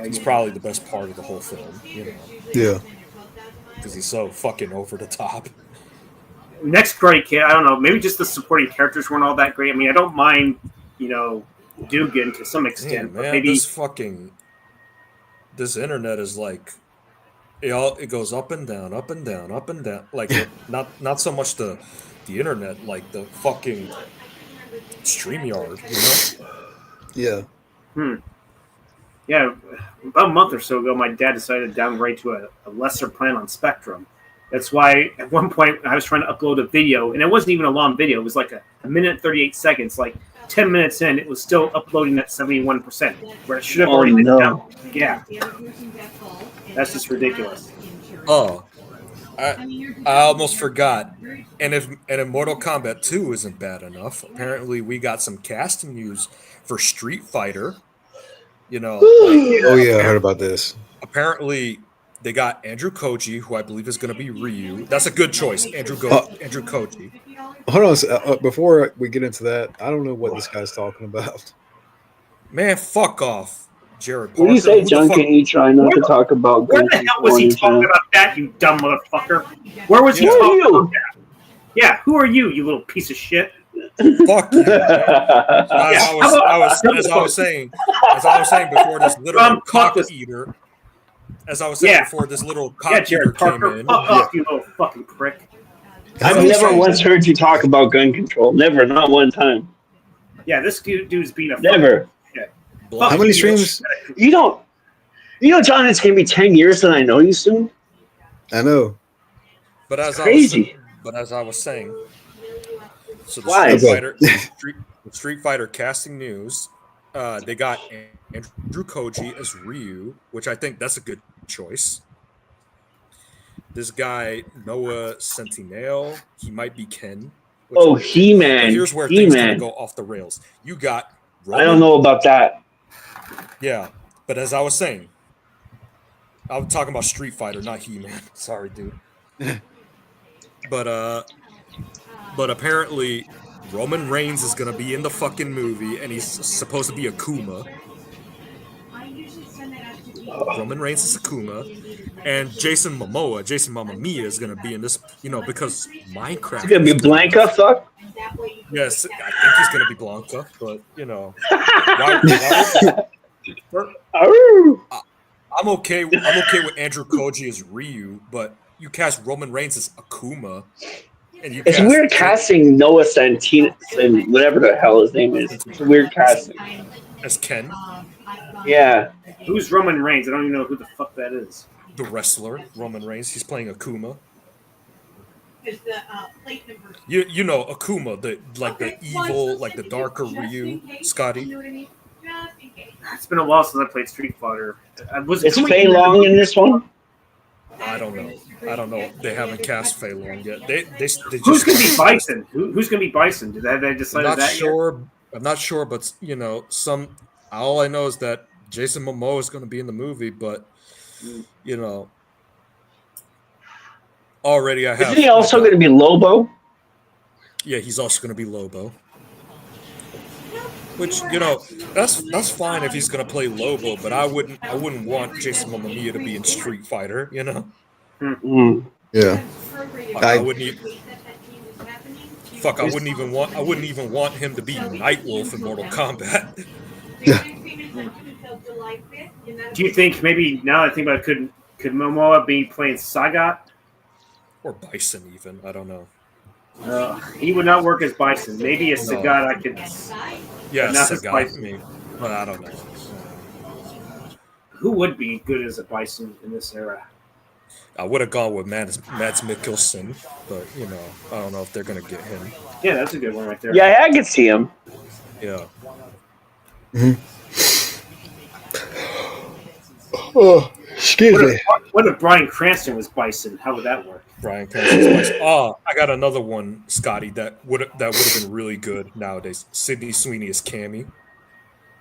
He's probably the best part of the whole film, Yeah. because he's so fucking over the top. Next Karate Kid, I don't know. Maybe just the supporting characters weren't all that great. I mean, I don't mind, Dugan to some extent, but Man, maybe this internet is like it goes up and down, up and down, up and down. Like not so much the internet, like the fucking StreamYard, Yeah. Yeah, about a month or so ago, my dad decided to downgrade to a lesser plan on Spectrum. That's why at one point I was trying to upload a video, and it wasn't even a long video. It was like a minute and 38 seconds. Like 10 minutes in, it was still uploading at 71%, where it should have already been done. Yeah, that's just ridiculous. Oh, I almost forgot. And if Mortal Kombat 2 isn't bad enough, apparently we got some casting news for Street Fighter. Oh yeah, I heard about this. Apparently they got Andrew Koji, who I believe is going to be Ryu. That's a good choice, Andrew Koji. Hold on, before we get into that, I don't know what this guy's talking about. Man, fuck off, Jared Parker. When you say Junkin, you try not to talk about Where the hell was he talking about that, you dumb motherfucker? Where was he talking about that? Yeah, who are you, you little piece of shit? Fuck you. As I was saying before this little cock eater. As I was saying before, this little cock eater came in. Fuck off, you little fucking prick. I've never once heard you talk about gun control. Never, not one time. Yeah, this dude's being a never. How many streams? You know, John, it's gonna be 10 years that I know you soon. I know. But as crazy. I was saying, so Why? the Street Fighter casting news, they got Andrew Koji as Ryu, which I think that's a good choice. This guy, Noah Centineo, he might be Ken. He-Man. Here's where things gonna go off the rails. You got Roman. I don't know about that. Yeah, but as I was saying, I'm talking about Street Fighter, not He-Man. Sorry, dude. But apparently Roman Reigns is gonna be in the fucking movie, and he's supposed to be Akuma. Roman Reigns is Akuma, and Jason Mamma Mia is gonna be in this, because Minecraft. It's gonna be Blanca, fuck. Yes, I think he's gonna be Blanca, but I'm okay with Andrew Koji as Ryu, but you cast Roman Reigns as Akuma. It's weird casting Noah Centineo and whatever the hell his name is. It's weird casting. As Ken? Yeah. Who's Roman Reigns? I don't even know who the fuck that is. The wrestler, Roman Reigns. He's playing Akuma. You know Akuma, the evil, like the darker Ryu, Scotty. It's been a while since I played Street Fighter. Is Fei Long in this one? I don't know. They haven't cast Fei Long yet. They just who's gonna be Bison? Who's gonna be Bison? Did they decide that yet? I'm not sure, but all I know is that Jason Momoa is going to be in the movie, but already I have. Isn't he also going to be Lobo? Yeah, he's also going to be Lobo. Which that's fine if he's going to play Lobo, but I wouldn't want Jason Momoa to be in Street Fighter, Mm-hmm. Yeah. I wouldn't even want him to be Nightwolf in Mortal Kombat. Do you think maybe now that I think about it, could Momoa be playing Sagat? Or Bison even, I don't know. He would not work as Bison. Maybe as Sagat I could. Yeah, Sagat, maybe, but I don't know. Who would be good as a Bison in this era? I would have gone with Mads Mikkelsen, but I don't know if they're gonna get him. Yeah, that's a good one right there. Yeah, I could see him. Yeah. Oh, excuse me. What if Bryan Cranston was Bison? How would that work? Bryan Cranston's Spice. Oh, I got another one, Scotty. That would have been really good nowadays. Sydney Sweeney is Cammy.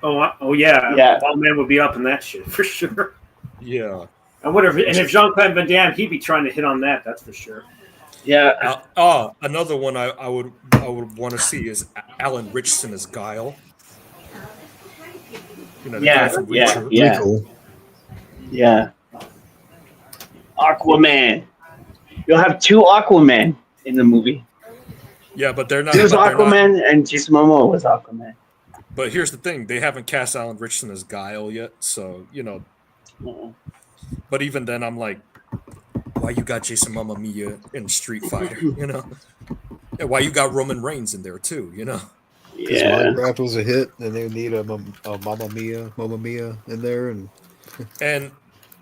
Oh yeah, Yeah. Bald Man would be up in that shit for sure. Yeah. And if Jean-Claude Van Damme, he'd be trying to hit on that. That's for sure. Yeah. Another one I would want to see is Alan Richson as Guile. You know, the guy from Reacher. Pretty Yeah. cool. Yeah. Aquaman. You'll have two Aquaman in the movie. Yeah, but they're not. He was but they're not- Aquaman, and Jason Momoa was Aquaman. But here's the thing: they haven't cast Alan Richson as Guile yet, so you know. But even then, I'm like, why you got Jason Mamma Mia in Street Fighter? You know, and why you got Roman Reigns in there too? You know, Because Yeah. Minecraft was a hit, and they need a Mamma Mia in there. And and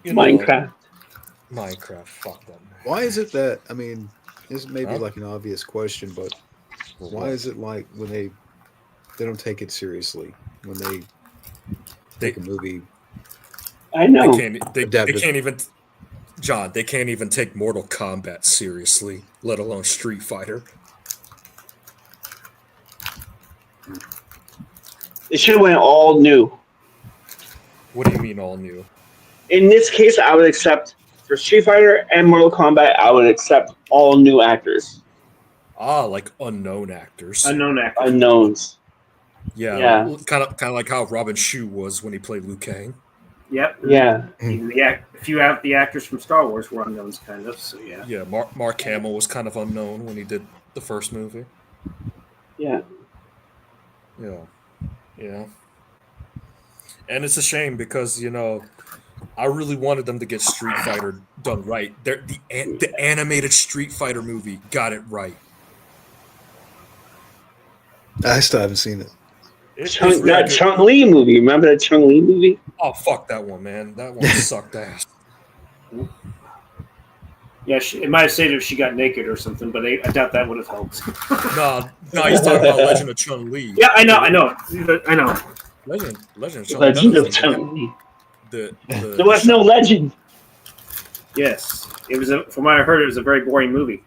you know, Minecraft. Fuck that. why is it that? I mean, this may be Huh? like an obvious question, but why is it like when they don't take it seriously when they take a movie? I They know. can't. They Adaptive. can't even. John, they can't even take Mortal Kombat seriously, let alone Street Fighter. It should have went all new. What do you mean all new? In this case, I would accept for Street Fighter and Mortal Kombat. I would accept all new actors, Ah, like unknown actors. Unknown actor. unknowns. Yeah, Yeah. kind of like how Robin Shue was when he played Liu Kang. Yep. Yeah. Even a few of the actors from Star Wars were unknowns, kind of. So yeah. Yeah, Mark Hamill was kind of unknown when he did the first movie. Yeah. Yeah. And it's a shame because, you know, I really wanted them to get Street Fighter done right. The animated Street Fighter movie got it right. I still haven't seen it. It's Chung, really that good. Chung Li movie. Remember that Chung Li movie? Oh, fuck that one, man. That one sucked ass. Yeah, it might have said if she got naked or something, but I doubt that would have helped. No, he's talking about Legend of Chun-Li. Yeah, I know. Legend of Chun-Li. Legend that of was Chung Li. the There was no legend. Yes, it was. From what I heard, it was a very boring movie.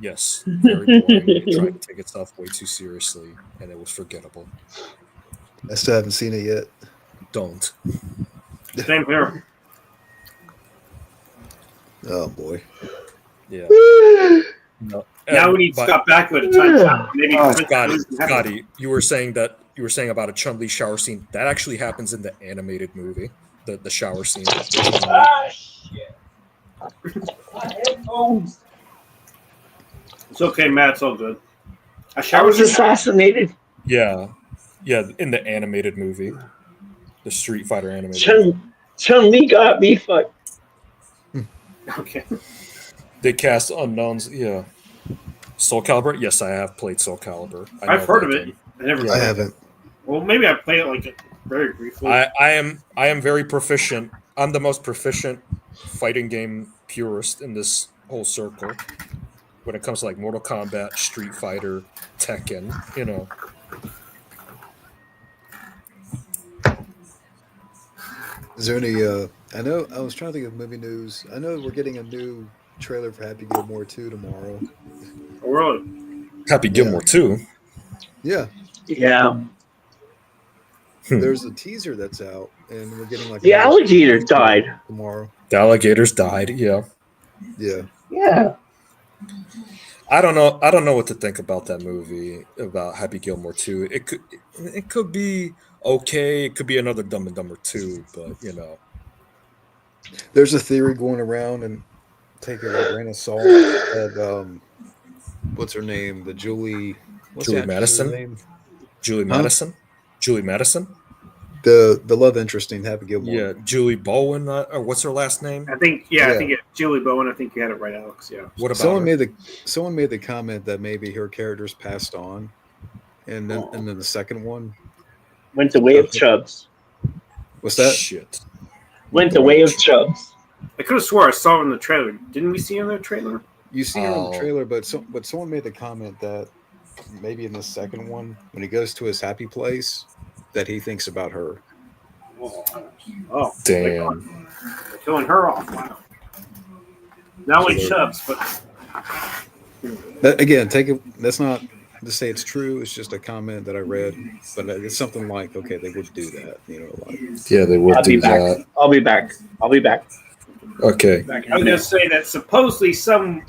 Yes, very boring. It tried to take itself way too seriously, and it was forgettable. I still haven't seen it yet. Don't. Same here. Oh boy. Yeah. No. Now we need But- Scott Bakula to time travel. Maybe Scotty, you were saying about a Chun-Li shower scene that actually happens in the animated movie, the shower scene. Ah, shit. My headphones. It's okay, Matt. It's all good. I I showered. was assassinated. Yeah, in the animated movie, the Street Fighter animated. movie. Chung Li got me fucked. Okay. They cast unknowns. Yeah. Soul Calibur. Yes, I have played Soul Calibur. I I've know heard of that it. game. I never. I played it. haven't. Well, maybe I played it like very briefly. I am very proficient. I'm the most proficient fighting game purist in this whole circle. When it comes to like Mortal Kombat, Street Fighter, Tekken, you know. Is there any? I know. I was trying to think of movie news. I know we're getting a new trailer for Happy Gilmore 2 tomorrow. Oh, really? Happy Gilmore too. Yeah, Yeah. there's a teaser that's out, and we're getting like The another alligator trailer died. tomorrow. The alligators died. Yeah. Yeah, Yeah. I don't know what to think about that movie, about Happy Gilmore 2. It could be okay. It could be another Dumb and Dumber 2, but you know. there's a theory going around, and take it with a grain of salt. That what's her name? The Julie. What's Julie the actress's Madison? name? Julie Huh? Madison? Julie Madison? The love interest in Happy Gilmore. Yeah, Julie Bowen, or what's her last name? I think. Yeah, Yeah. I think Julie Bowen. I think you had it right, Alex. Yeah. What about Someone her? made the comment that maybe her character's passed on, and then the second one. Went the way of Chubbs. What's that? Shit. Went the way of Chubbs. I could have swore I saw it in the trailer. Didn't we see it in the trailer? You see her in Oh. the trailer, but someone made the comment that maybe in the second one, when he goes to his happy place, that he thinks about her. Oh, Damn. they're killing her off. Wow. Not only Chubbs, but That, again, take it. That's not to say it's true. It's just a comment that I read, but it's something like, okay, they would do that. Like Yeah, they would I'll be do back. that. I'll be back. I'll be back. Okay. Back in I a was going minute. to say that supposedly someone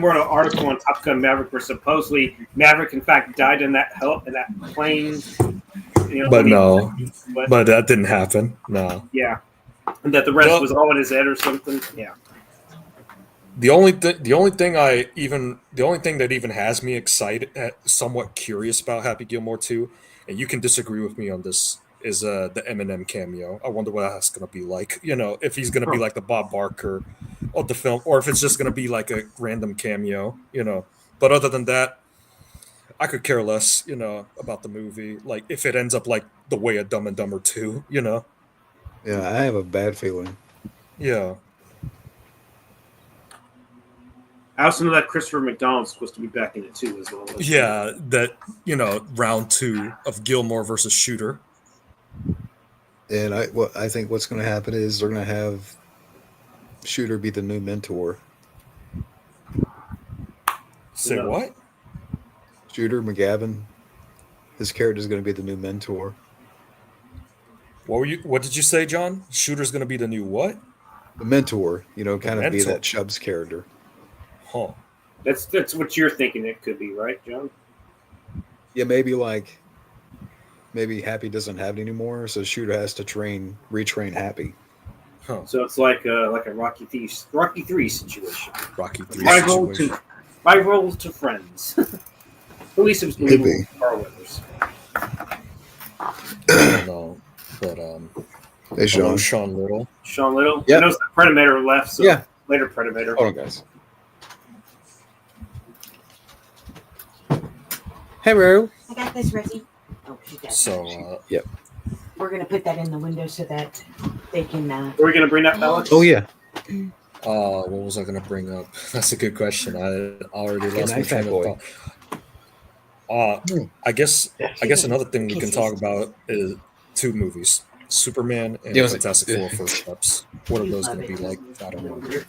wrote an article on Top Gun Maverick where supposedly Maverick in fact died in that plane. But no, but but that didn't happen. No. yeah, and that the rest No. was all in his head or something. Yeah. The only thing that even has me excited, somewhat curious about Happy Gilmore 2, and you can disagree with me on this, is the Eminem cameo. I wonder what that's gonna be like. If he's gonna be like the Bob Barker of the film, or if it's just gonna be like a random cameo. But other than that, I could care less. About the movie. Like if it ends up like the way of Dumb and Dumber 2. yeah, I have a bad feeling. Yeah. I also know that Christopher McDonald's supposed to be back in it too as well. Yeah, that round 2 of Gilmore versus Shooter. And I think what's going to happen is they're going to have Shooter be the new mentor. Say No. what? Shooter McGavin, his character is going to be the new mentor. What did you say, John? Shooter's going to be the new what? The mentor, kind of be mentor. that Chubbs character. Huh. That's what you're thinking it could be, right, John? Yeah, maybe Happy doesn't have it anymore, so Shooter has to retrain Happy. Huh. So it's like a Rocky 3 situation. Rocky 3 Rival situation. to friends. At least it was Could be. Carl Weathers. I don't know. But Hey, hello, Sean. Sean Little. Sean Little. Yep. I know the Predator left, so Yeah. later Predator. Hold on, guys. Hey, Roo. I got this, Reggie. Oh, she does. So We're gonna put that in the window so that they can. Are we going to bring that, Alex? Oh, yeah. what was I going to bring up? That's a good question. I already lost my night, train fat of boy. thought. I guess another thing we can talk about is 2 movies: Superman and Yeah, Fantastic Four First Steps. What are those going to be like? I don't know.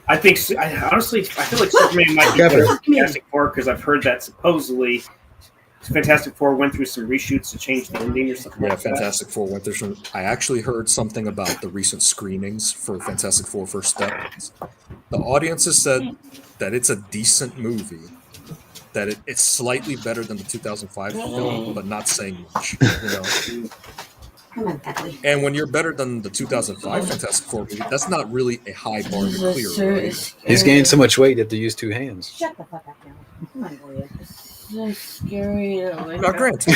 I think, honestly, I feel like Superman might be better than Fantastic Four because I've heard that supposedly Fantastic Four went through some reshoots to change the ending or something. Yeah, like Fantastic Four went through some. I actually heard something about the recent screenings for Fantastic Four First Steps. The audiences said that it's a decent movie, that it's slightly better than the 2005 film, but not saying much. Come on, Kathleen. And when you're better than the 2005 Fantastic Four movie, that's not really a high bar to clear, right? He's gained so much weight, you have to use 2 hands. Shut the fuck up now. Come on, boy. So scary. Now, granted,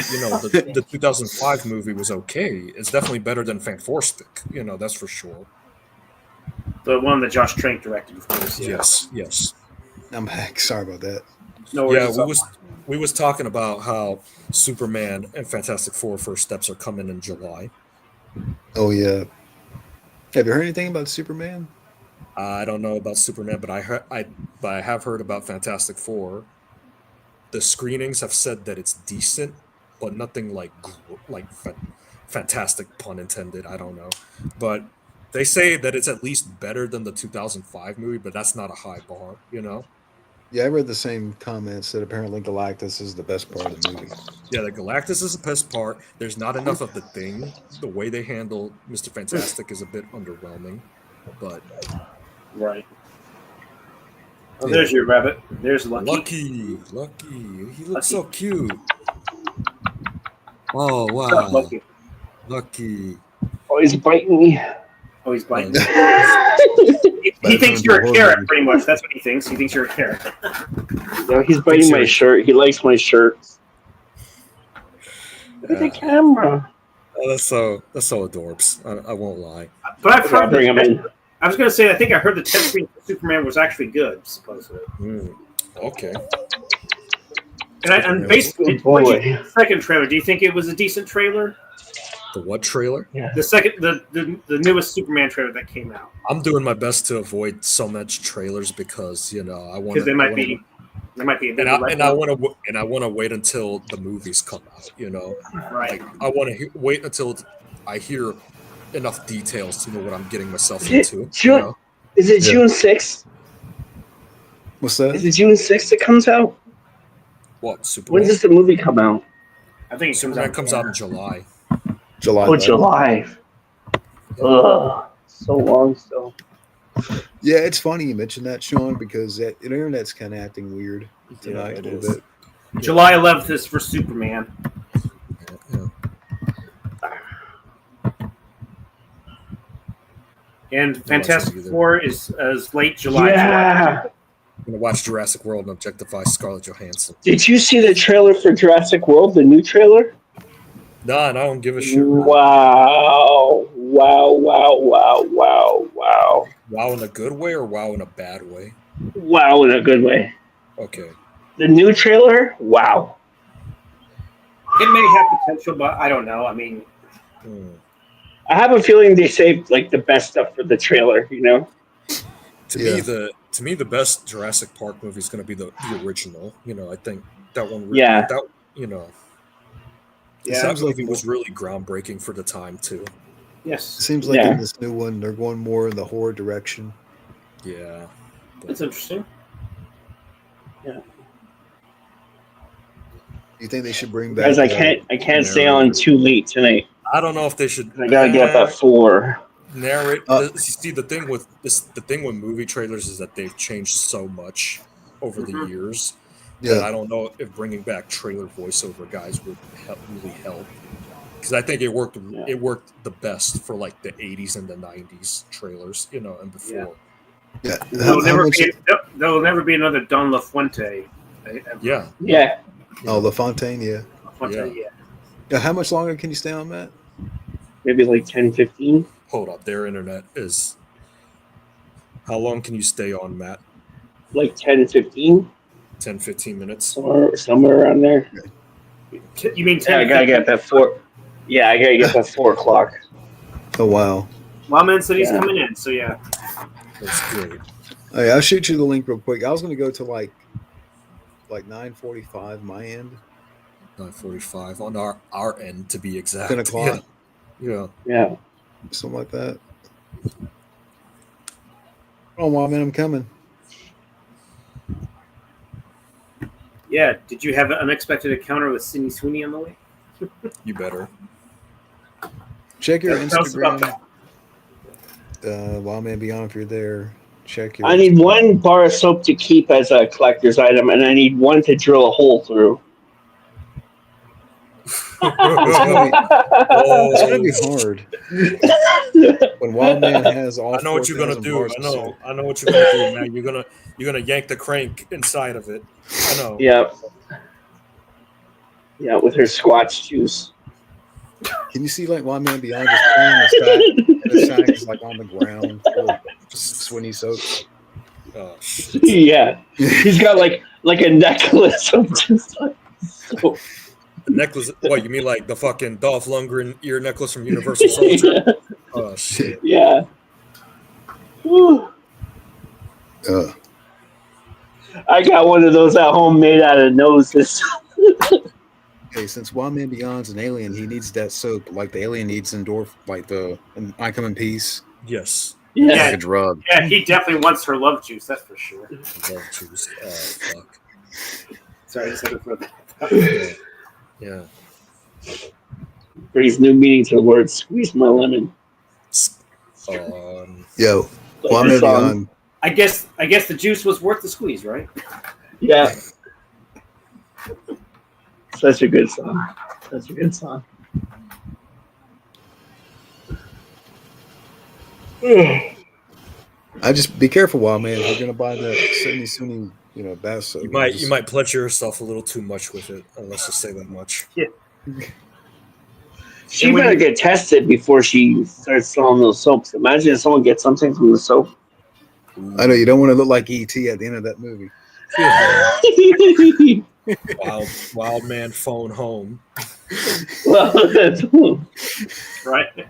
the 2005 movie was okay. It's definitely better than Fantastic. That's for sure. that. The one that Josh Trank directed, of course. Yeah. Yes. I'm back. Sorry about that. No Yeah, worries. we was talking about how Superman and Fantastic Four First Steps are coming in July. Oh, yeah. Have you heard anything about Superman? I don't know about Superman, but I have heard about Fantastic Four. The screenings have said that it's decent, but nothing like fantastic, pun intended. I don't know, but they say that it's at least better than the 2005 movie, but that's not a high bar. Yeah, I read the same comments that apparently Galactus is the best part of the movie. Yeah, the Galactus is the best part. There's not enough of the Thing. The way they handle Mr. Fantastic is a bit underwhelming, but Right. Oh, there's your rabbit. There's Lucky. He looks so cute. Oh What's up, wow, Lucky? Lucky. Oh, he's biting me. Oh, he's biting. Oh, He thinks you're a carrot, pretty much. That's what he thinks. He thinks you're a carrot. No, he's biting my shirt. He likes my shirt. Look at the camera. Oh, that's so adorbs. I won't lie. But I've I'll heard. bring him in. I was going to say, I think I heard the test screen for Superman was actually good, supposedly. Okay. And basically, Boy. the second trailer. Do you think it was a decent trailer? The what trailer? Yeah. The newest Superman trailer that came out. I'm doing my best to avoid so much trailers because I want Because they might be There might be a bit and of I want to wait until the movies come out. You know, right. like I want to wait until I hear enough details to know what I'm getting myself Is it into. You June? know, Is it Yeah. June 6th? What's Is that? it June 6th it comes out? what When Superman? does the movie come out? I think it Superman comes out in in July. July Oh, 11th. July. Ugh, so long still. Yeah, it's funny you mentioned that, Sean, because the internet's kind of acting weird tonight it a little is. bit. July 11th is for Superman. Yeah. And Fantastic either. Four is late July. Yeah. I'm gonna watch Jurassic World and objectify Scarlett Johansson. Did you see the trailer for Jurassic World, the new trailer? Nah, and I don't give a shit. Wow. Wow, wow, wow, wow, wow. Wow in a good way or wow in a bad way? Wow, in a good way. Okay. The new trailer? Wow. It may have potential, but I don't know. I mean, I have a feeling they saved like the best stuff for the trailer, you know? To Yeah. me the best Jurassic Park movie is going to be the original. You know, I think that one. Yeah. That you know. It yeah, That seems like movie was really groundbreaking for the time too. it yes, seems like Yeah. in this new one they're going more in the horror direction. Yeah. it's interesting. Do you think they should bring back? Guys, I can't stay on narrator? too late tonight. I don't know if they should. I gotta get up at 4. Narrate. Uh, See, the thing with movie trailers is that they've changed so much over the Mhm. years that Yeah, I don't know if bringing back trailer voiceover guys would really help. Because I think it worked. Yeah. It worked the best for like the '80s and the '90s trailers, you know, and before. yeah. There'll How much? never be another Don LaFuente. Yeah. Yeah. Oh, LaFontaine. Yeah. LaFuente, yeah. Yeah. How much longer can you stay on that? Maybe like 10, 15. Hold up, their internet is. How long can you stay on, Matt? Like 10, 15. 10, 15 minutes. Somewhere around there. You mean Yeah, I 10? gotta get up at 4. Yeah, I gotta get up at 4 o'clock. Oh wow. Lawman said he's Yeah. coming in, so yeah. That's great. Hey, I'll shoot you the link real quick. I was going to go to like 9:45 my end. 9:45 on our end to be exact. 10 o'clock. Yeah. Yeah. Something like that. Oh, man, I'm coming. Yeah. Did you have an unexpected encounter with Sydney Sweeney on the way? You better. Check your Tell us about Instagram. Wild Man Beyond, if you're there, check your. I need one bar of soap to keep as a collector's item, and I need one to drill a hole through. It's gonna be hard when Wild Man has all. I know what you're gonna 4,000 do. bars of soap. I know what you're gonna do, man. You're gonna yank the crank inside of it. I know. Yeah. Yeah, with her squatch juice. Can you see like Wild Man Beyond just playing the sack? And the sack is like on the ground, full of Swinny soap. Oh, shit. Yeah. He's got like a necklace of just like soap. The necklace. What, you mean like the fucking Dolph Lundgren ear necklace from Universal Soldier? Yeah. Oh shit. Yeah. Whew. I got one of those at home made out of noses. Hey, since Wild Man Beyond's an alien, he needs that soap like the alien needs endorphin, like the I Come in Peace, Yes. like Yeah. a drug. Yeah, he definitely wants her love juice, that's for sure. Love juice. Oh fuck. Sorry, I just had to throw that. Yeah. Brings new meaning to the word squeeze my lemon. Yo, Like Wild the Man song. Beyond. I guess the juice was worth the squeeze, right? Yeah. Such a good song. Such a good song. I just be careful, Wild Man. If you're gonna buy that Sydney Sweeney, bath soap. You might pleasure yourself a little too much with it. Let's just say that much. She And when better you- get tested before she starts selling those soaps. Imagine if someone gets something from the soap. I know you don't want to look like ET at the end of that movie. Wild man phone home. Well, that's Right?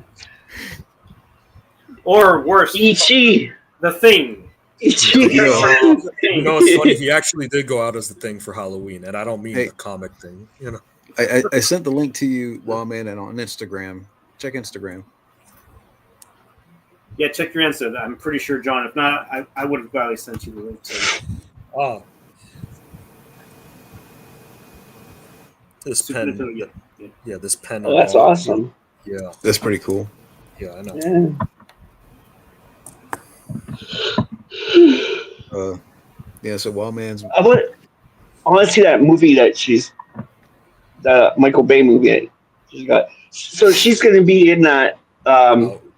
Or worse, E.T. the thing. You know, it's funny. He actually did go out as the Thing for Halloween, and I don't mean Hey. the comic thing. You know, I sent the link to you, Wildman, and on Instagram. Check Instagram. Yeah, check your answer. I'm pretty sure, John. If not, I would have gladly sent you the link to oh, this Super pen, Nintendo. Yeah. this pen. Oh, that's awesome. Yeah, That's pretty cool. yeah, I know. Yeah. Yeah, so Wildman's I want to see that movie that the Michael Bay movie that she's got. So she's going to be in that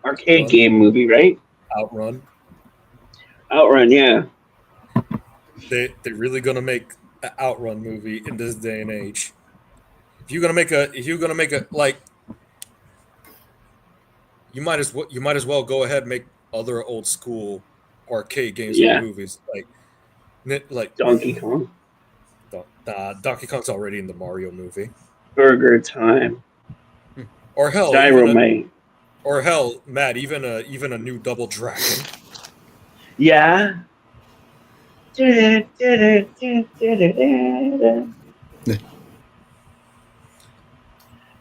arcade game movie, right? Outrun. Outrun, yeah. They're really gonna make an Outrun movie in this day and age. If you're gonna make a like, you might as well go ahead and make other old school arcade games Yeah. and movies like Donkey Kong. Donkey Kong's already in the Mario movie. Burger Time. Or hell, Dynamite. Matt, even a new Double Dragon. Yeah. I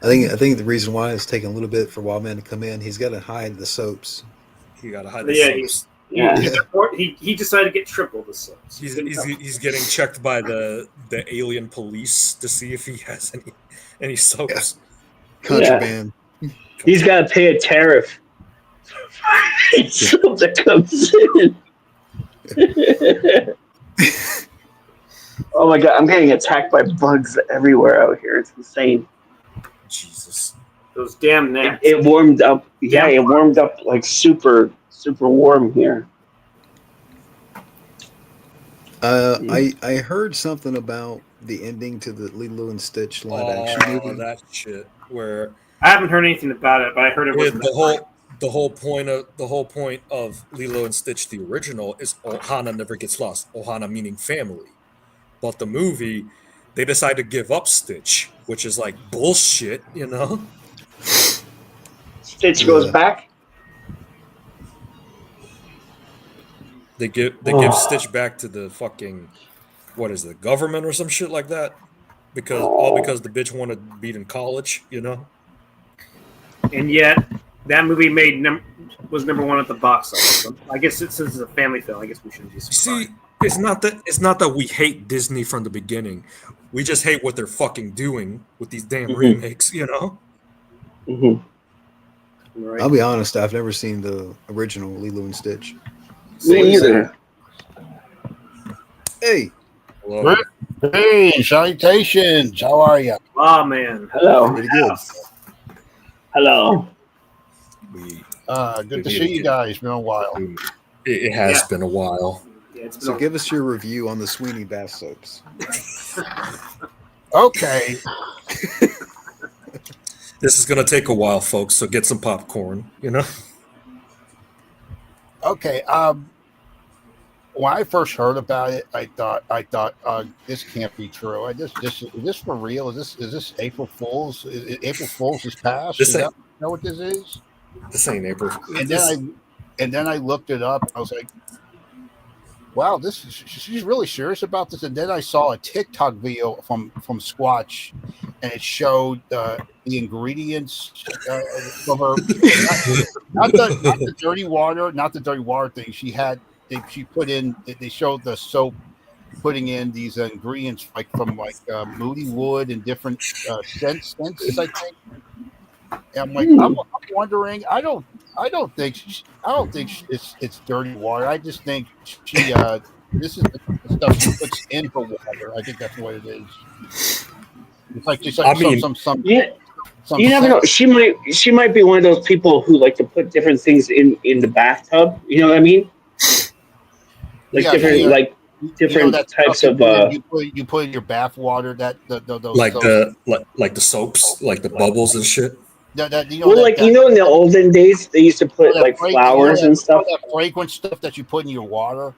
think the reason why it's taking a little bit for Wildman to come in, he's got to hide the soaps. He got to hide the Yeah, soaps. He decided to get triple the soaps. He's getting checked by the alien police to see if he has any soaps. Contraband. He's got to pay a tariff. So that comes in. Oh my god, I'm getting attacked by bugs everywhere out here. It's insane. Jesus. Those damn gnats. It warmed up. Yeah, it warmed up like super warm here. I heard something about the ending to the Lilo and Stitch live action movie. That shit. Where I haven't heard anything about it, but I heard it was the whole point of Lilo and Stitch, the original, is Ohana never gets lost. Ohana meaning family. But the movie, they decide to give up Stitch, which is like bullshit, you know? Stitch goes back. They give Stitch back to the fucking, what is it, government or some shit like that? Because the bitch wanted to be in college, you know? And yet, that movie was number one at the box office. So I guess since it's a family film, I guess we shouldn't be surprised. See, it's not that we hate Disney from the beginning. We just hate what they're fucking doing with these damn remakes, you know? Mm-hmm. Right. I'll be honest, I've never seen the original Lilo and Stitch. Me either. Hey, Hello. Hey, salutations. How are you? Oh man. Hello. pretty good. Hello. Good to see you guys. Been a while. It has been a while. Yeah, it's been So give us your review on the Sweeney bath soaps. Okay. This is gonna take a while, folks. So get some popcorn. You know. Okay. When I first heard about it, I thought this can't be true. Is this for real? Is this April Fool's? April Fool's is past? This Is that ain't- know what this is? This ain't April. And then I looked it up. I was like, wow, she's really serious about this. And then I saw a TikTok video from Squatch, and it showed the ingredients of her. Not the dirty water thing. She put in. They showed the soap putting in these ingredients from moody wood and different scents. I think. And I'm like, I'm wondering. I don't think it's dirty water. I just think this is the stuff she puts in her water. I think that's what it is. It's like just like some. Yeah. You never know. She might be one of those people who like to put different things in the bathtub. You know what I mean? Like different types of. You put in your bath water those like soaps. the soaps, like the bubbles and shit. In the olden days, they used to put like flowers and stuff. That fragrant stuff that you put in your water.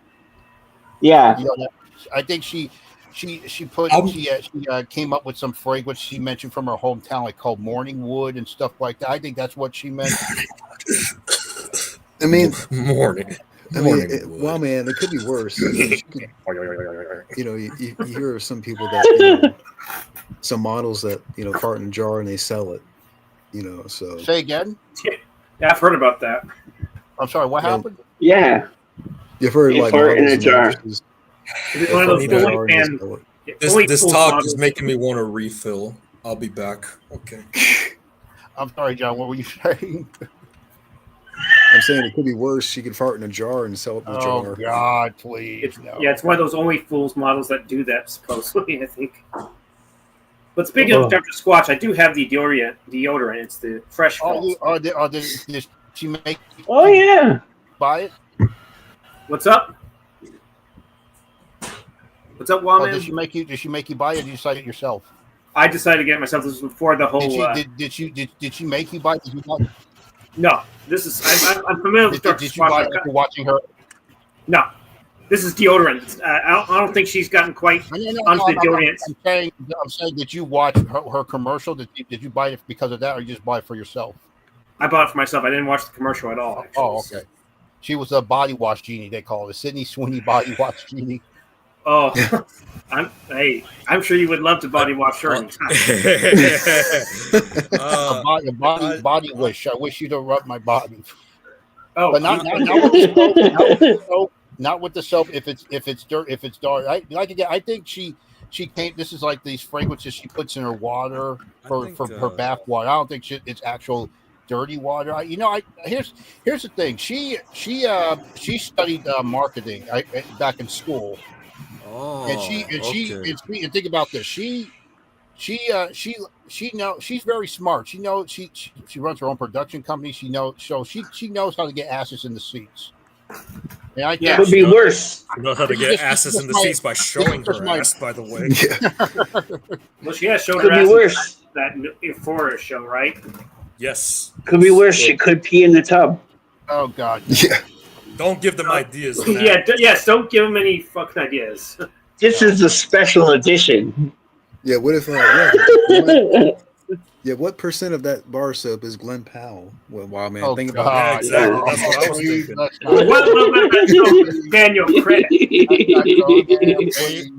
Yeah. I think she came up with some fragrance she mentioned from her hometown, like called morning wood and stuff like that. I think that's what she meant. I mean, morning I mean, Morning well, wood. man, it could be worse. I mean, she could, you hear of some people that, some models that, fart in a jar and they sell it, so, Say again. Yeah, I've heard about that. I'm sorry. What happened? Yeah, you've heard they like fart in models a and jar. actresses, It's they one of fart those in a only jar and they fan, sell it. only This full talk models. is making me want to refill. I'll be back. Okay. I'm sorry, John. What were you saying? I'm saying it could be worse. She could fart in a jar and sell it in the Oh jar. God, please It's, no. yeah, it's one of those only fools models that do that, supposedly, I think. But speaking of Dr. Squatch, I do have the deodorant. It's the Fresh Falls. Did she make Oh yeah. buy it? What's up? What's up, Oh, Wallman? did she make you buy it? Or did you decide it yourself? I decided to get it myself. This was before the whole. Did she make you buy it? Did you buy it? No, this is. I'm familiar with Dr. Did you buy it Squatch. after watching her? No, this is deodorant. I don't think she's gotten quite onto the deodorant. I'm saying, did you watch her commercial? Did you buy it because of that, or you just buy it for yourself? I bought it for myself. I didn't watch the commercial at all. Actually. Oh, okay. She was a body wash genie. They call it a Sydney Sweeney body wash genie. Oh, I'm sure you would love to body wash her anytime. Body wish. I wish you to rub my body. Oh, But not with the soap. Not with the soap. If it's dirt, if it's dark. I think she came. This is like these fragrances she puts in her water for her bath water. I don't think it's actual dirty water. Here's the thing. She studied marketing back in school. Oh, And think about this. She's very smart. She runs her own production company. She knows how to get asses in the seats. And I think Could be worse. You know how to get asses in the seats by showing her ass, by the way. Yeah. Well, she has shown Could her be ass worse. in that Euphoria show, right? Yes. Could be worse. She could pee in the tub. Oh God. Yeah. Don't give them ideas. Man. Yes. Don't give them any fucking ideas. This is a special edition. Yeah. What if? What percent of that bar soap is Glen Powell? Well, wow, man, Oh, think about God. Yeah, exactly. that. That's what I was Please, thinking. let's not- What Daniel Craig? Please.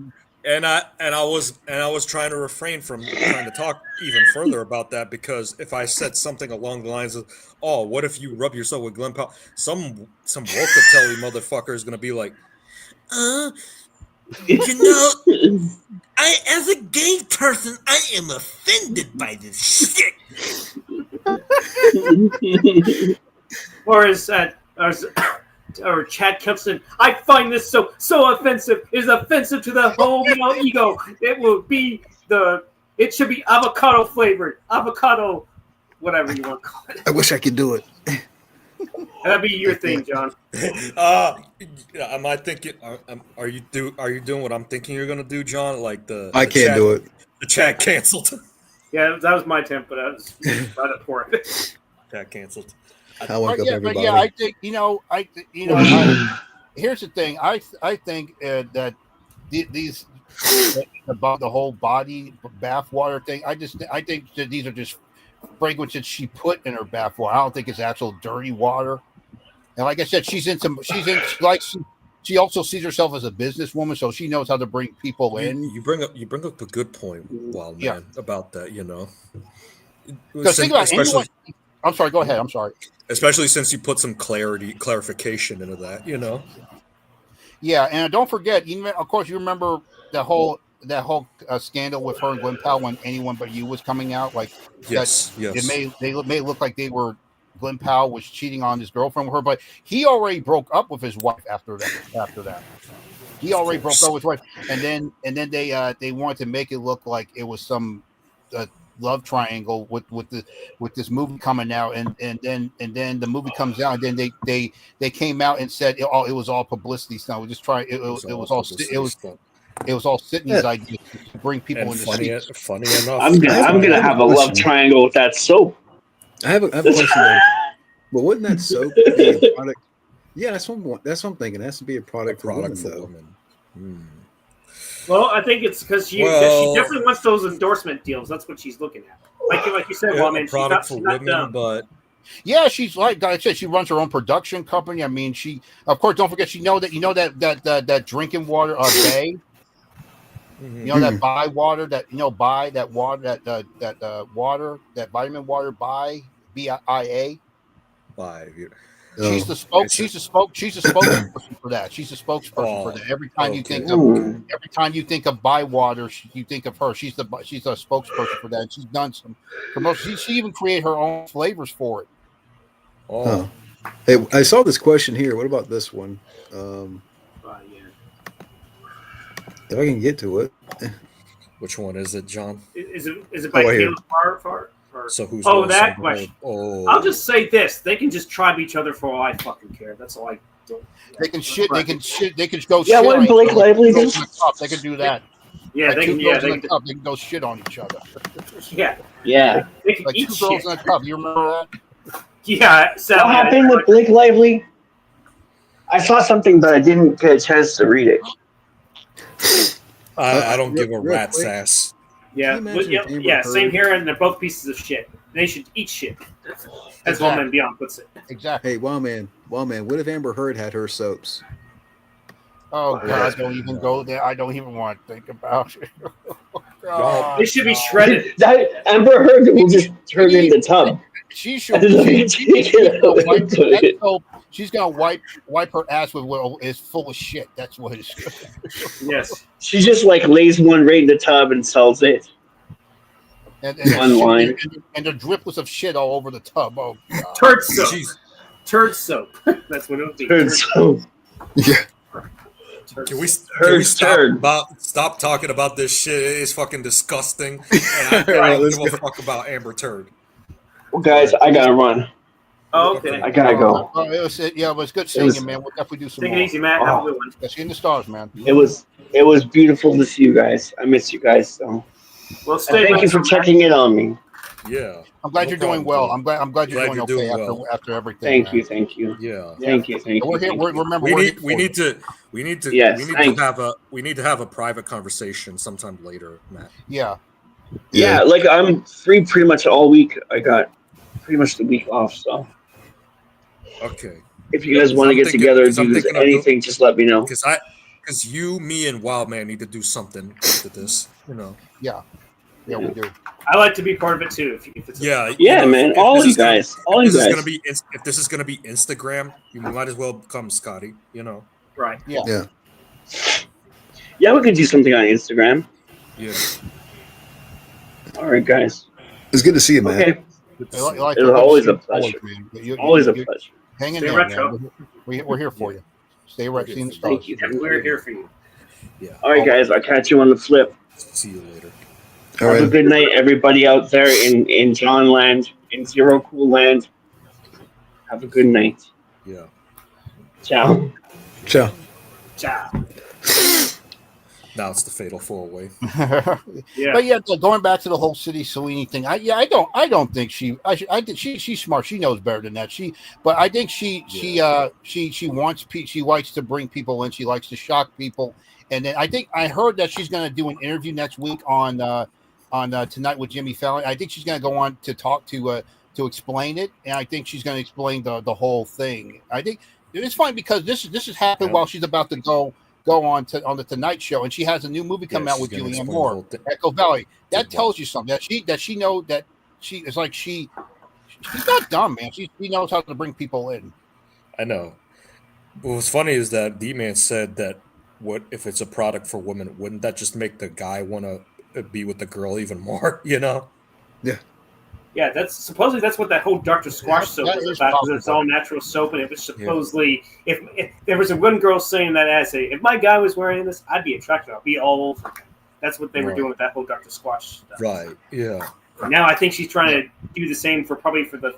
And I was trying to refrain from trying to talk even further about that, because if I said something along the lines of, "Oh, what if you rub yourself with Glen Powell?" Some woke-a-telly motherfucker is gonna be like, as a gay person, I am offended by this shit. Or Chad Kempson, I find this so offensive. It is offensive to the whole male ego. It should be avocado flavored. Avocado, whatever you want to call it. I wish I could do it. That'd be your thing, John. Am I thinking? Are you doing what I'm thinking you're gonna do, John? Like I can't do it. The chat canceled. Yeah, that was my attempt, but I was right up for it. Chat canceled. I woke up everybody. Yeah, I think here's the thing. I think that these about the whole body bath water thing. I think that these are just fragrances she put in her bath water. I don't think it's actual dirty water. And like I said, she also sees herself as a businesswoman, so she knows how to bring people in. You bring up a good point, Wild Man, about that. Because think about anyone. I'm sorry. Go ahead. I'm sorry. Especially since you put some clarification into that, Yeah, and don't forget, of course, you remember that whole scandal with her and Glen Powell when Anyone But You was coming out. Like, yes. It may look like Glen Powell was cheating on his girlfriend with her, but he already broke up with his wife after that. He already broke up with his wife, and then they wanted to make it look like it was some love triangle with this movie coming out, and then the movie comes out, and then they came out and said it was all publicity stuff. We just trying it was all Sydney's idea to bring people in the funny enough, I'm gonna have a love triangle with that soap. I have a question though. But wouldn't that soap be a product? Yeah, that's what I'm thinking. It has to be a product for women. Well, I think it's because she definitely wants those endorsement deals. That's what she's looking at. Like you said, a product for women, but Yeah, she's like I said, she runs her own production company. I mean, she of course don't forget that drinking water Bay. Mhm. You know that buy water that buy that water that water that vitamin water buy BIA. Five. Oh, She's a spokesperson for that. She's a spokesperson for Oh, that. Every time you okay. think of Ooh. every time you think of buy water, you think of her. She's a spokesperson for that. And she's done some promotion. She even created her own flavors for it. Oh, huh. Hey, I saw this question here. What about this one? Um, Yeah. if I can get to it. which one is it, John? Is it by right here. Caleb Fart? Or... So who's Oh, worse, that Amber question. Heard? Oh, I'll just say this: they can just tribe each other for all I fucking care. That's all I don't. They can shit. They can shit. They can go. Yeah, shit what on did each Blake other. Lively do? They can do that. Yeah, Like they two can. Yeah, girls they in a can. cup. They can go shit on each other. Yeah, Yeah. they can Like eat two girls shit. in a cup. You remember that? Yeah, What sadly, happened with Blake Lively? I saw something, but I didn't get a chance to read it. I don't give a real rat's quick. ass. Yeah, Can you imagine if Amber yeah, same Heard- here, and they're both pieces of shit. They should eat shit, as Exactly. Woman Beyond puts it. Exactly. Hey, wow, man. What if Amber Heard had her soaps? Oh Wow. God! Don't even go there. I don't even want to think about it. Y'all- They should be shredded. That Amber Heard will just turn in the tub. She should. I don't know. She's gonna wipe, Put it- she's gonna wipe her ass with what is full of shit. That's what it's. Yes. She just like lays one right in the tub and sells it. And Online. and the driplets of shit all over the tub. Oh God! Turd soap. Jeez. Turd soap. That's what it would be. Heard so. Yeah. Turd Can we Heard turd. stop talking about this shit? It is fucking disgusting. And I All right, don't let's give a go. fuck about Amber Turd. Well, guys, I gotta run. Oh, okay. I gotta go. It was good seeing was- you, man. We'll definitely do some Take more. it easy, Matt. Have a good one. Yeah, see you in the stars, man. It was beautiful to see you guys. I miss you guys. So Well, and stay. thank you for checking in on me. Yeah. I'm glad No you're doing problem, well. dude. I'm glad you're Glad doing you're okay doing well. after everything. Thank you. Yeah. Thank you. We're here. Remember, We we're need here we need to Yes, we need thanks. to have a private conversation sometime later, Matt. Yeah. Yeah, like I'm free pretty much all week. I got pretty much the week off. So Okay. if you guys Because want to I'm get thinking- together and because I'm do thinking of anything, just let me know. Because you, me, and Wild Man need to do something to this. You know. Yeah, we do. I like to be part of it too. If it's Yeah. Yeah, you know, man. if All this you is gonna- guys. All you If this is guys. gonna be if this is gonna be Instagram, you might as well come, Scotty. You know. right. Yeah. Yeah, we could do something on Instagram. Yeah. All right, guys. It's good to see you, man. Okay. I like It's to always see a you always, pleasure. man. Always a you pleasure. hang in Stay there, retro. man. We're here for you. Stay right. See you in the Thank stars. you. And we're here for you. Yeah. All right, guys. I'll catch you on the flip. See you later. All Have a right. good night, everybody out there in John Land, in Zero Cool Land. Have a good night. Yeah. Ciao. Ciao. Ciao. Now it's the fatal 4-way. Yeah. But yeah, going back to the whole City Sweeney thing, I don't think she's smart. She knows better than that. But I think she likes to bring people in. She likes to shock people. And then I heard that she's going to do an interview next week on Tonight with Jimmy Fallon. I think she's going to go on to talk to explain it, and I think she's going to explain the whole thing. I think it's fine because this has happened while she's about to go on the Tonight Show, and she has a new movie coming out with she's gonna Julianne explain the Moore, whole thing. Echo Valley. That Wow. tells you something that she know that she is like she's not dumb, man. She knows how to bring people in. I know. What's funny is that D-Man said that what if it's a product for women, wouldn't that just make the guy want to be with the girl even more, you know? Yeah, that's what that whole Dr. Squash soap That was is about. Because it's possible. all natural soap, and it was supposedly if there was a one girl saying that as if my guy was wearing this, I'd be attracted. I'd be all over. That's what they were Right. doing with that whole Dr. Squash stuff. Right. Yeah. Now I think she's trying to do the same for the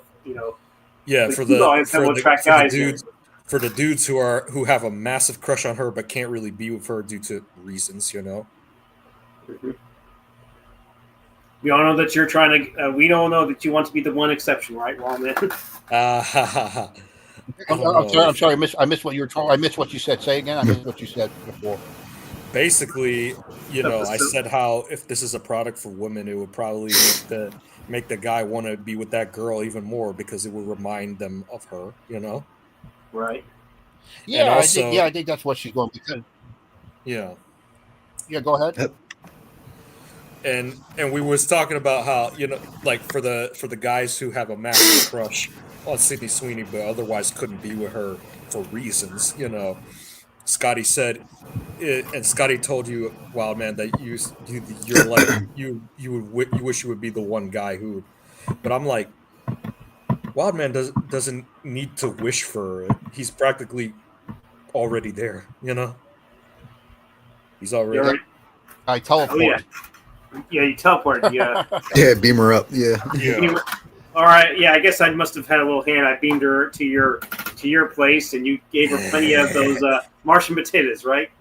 Yeah, The for female the audience that will attract for the guys. dudes who have a massive crush on her but can't really be with her due to reasons, you know. We all know that you're trying to. We all know that you want to be the one exception, right, Wallman? I'm sorry. I missed what you were talking. I missed what you said. Say again. I missed what you said before. Basically, you know, I said how if this is a product for women, it would probably make the guy want to be with that girl even more because it would remind them of her, you know? Right. Yeah, And also, I think that's what she's going because. yeah. Yeah, go ahead. And we was talking about how, you know, like for the guys who have a massive crush on Sydney Sweeney but otherwise couldn't be with her for reasons, you know. Scotty said and Scotty told you, Wild Man, that you're like you wish you would be the one guy who would, but I'm like, Wild Man doesn't need to wish for it. He's practically already there, you know. He's You already. already, I teleport. oh yeah. Yeah, you teleported. Yeah. Yeah, beam her up. Yeah. Yeah. All right. Yeah, I guess I must have had a little hand. I beamed her to your place, and you gave her plenty of those Martian potatoes, right?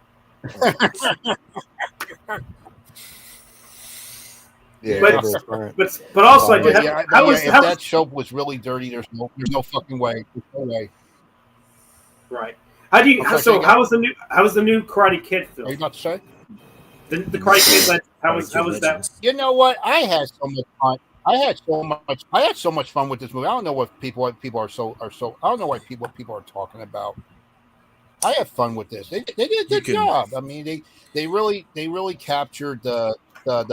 Yeah. But- everyone's fine. But also, I Oh, did have. Yeah, how was if how that soap was really dirty, there's no fucking way. There's no way. right? How do you? I'm sorry, So say how was the new Karate Kid Are you film? about to say? The Karate Kid. How was that? Legends. You know what? I had so much fun. I had so much fun with this movie. I don't know what people are so. I don't know what people are talking about. I had fun with this. They did a good job. I mean, they really captured the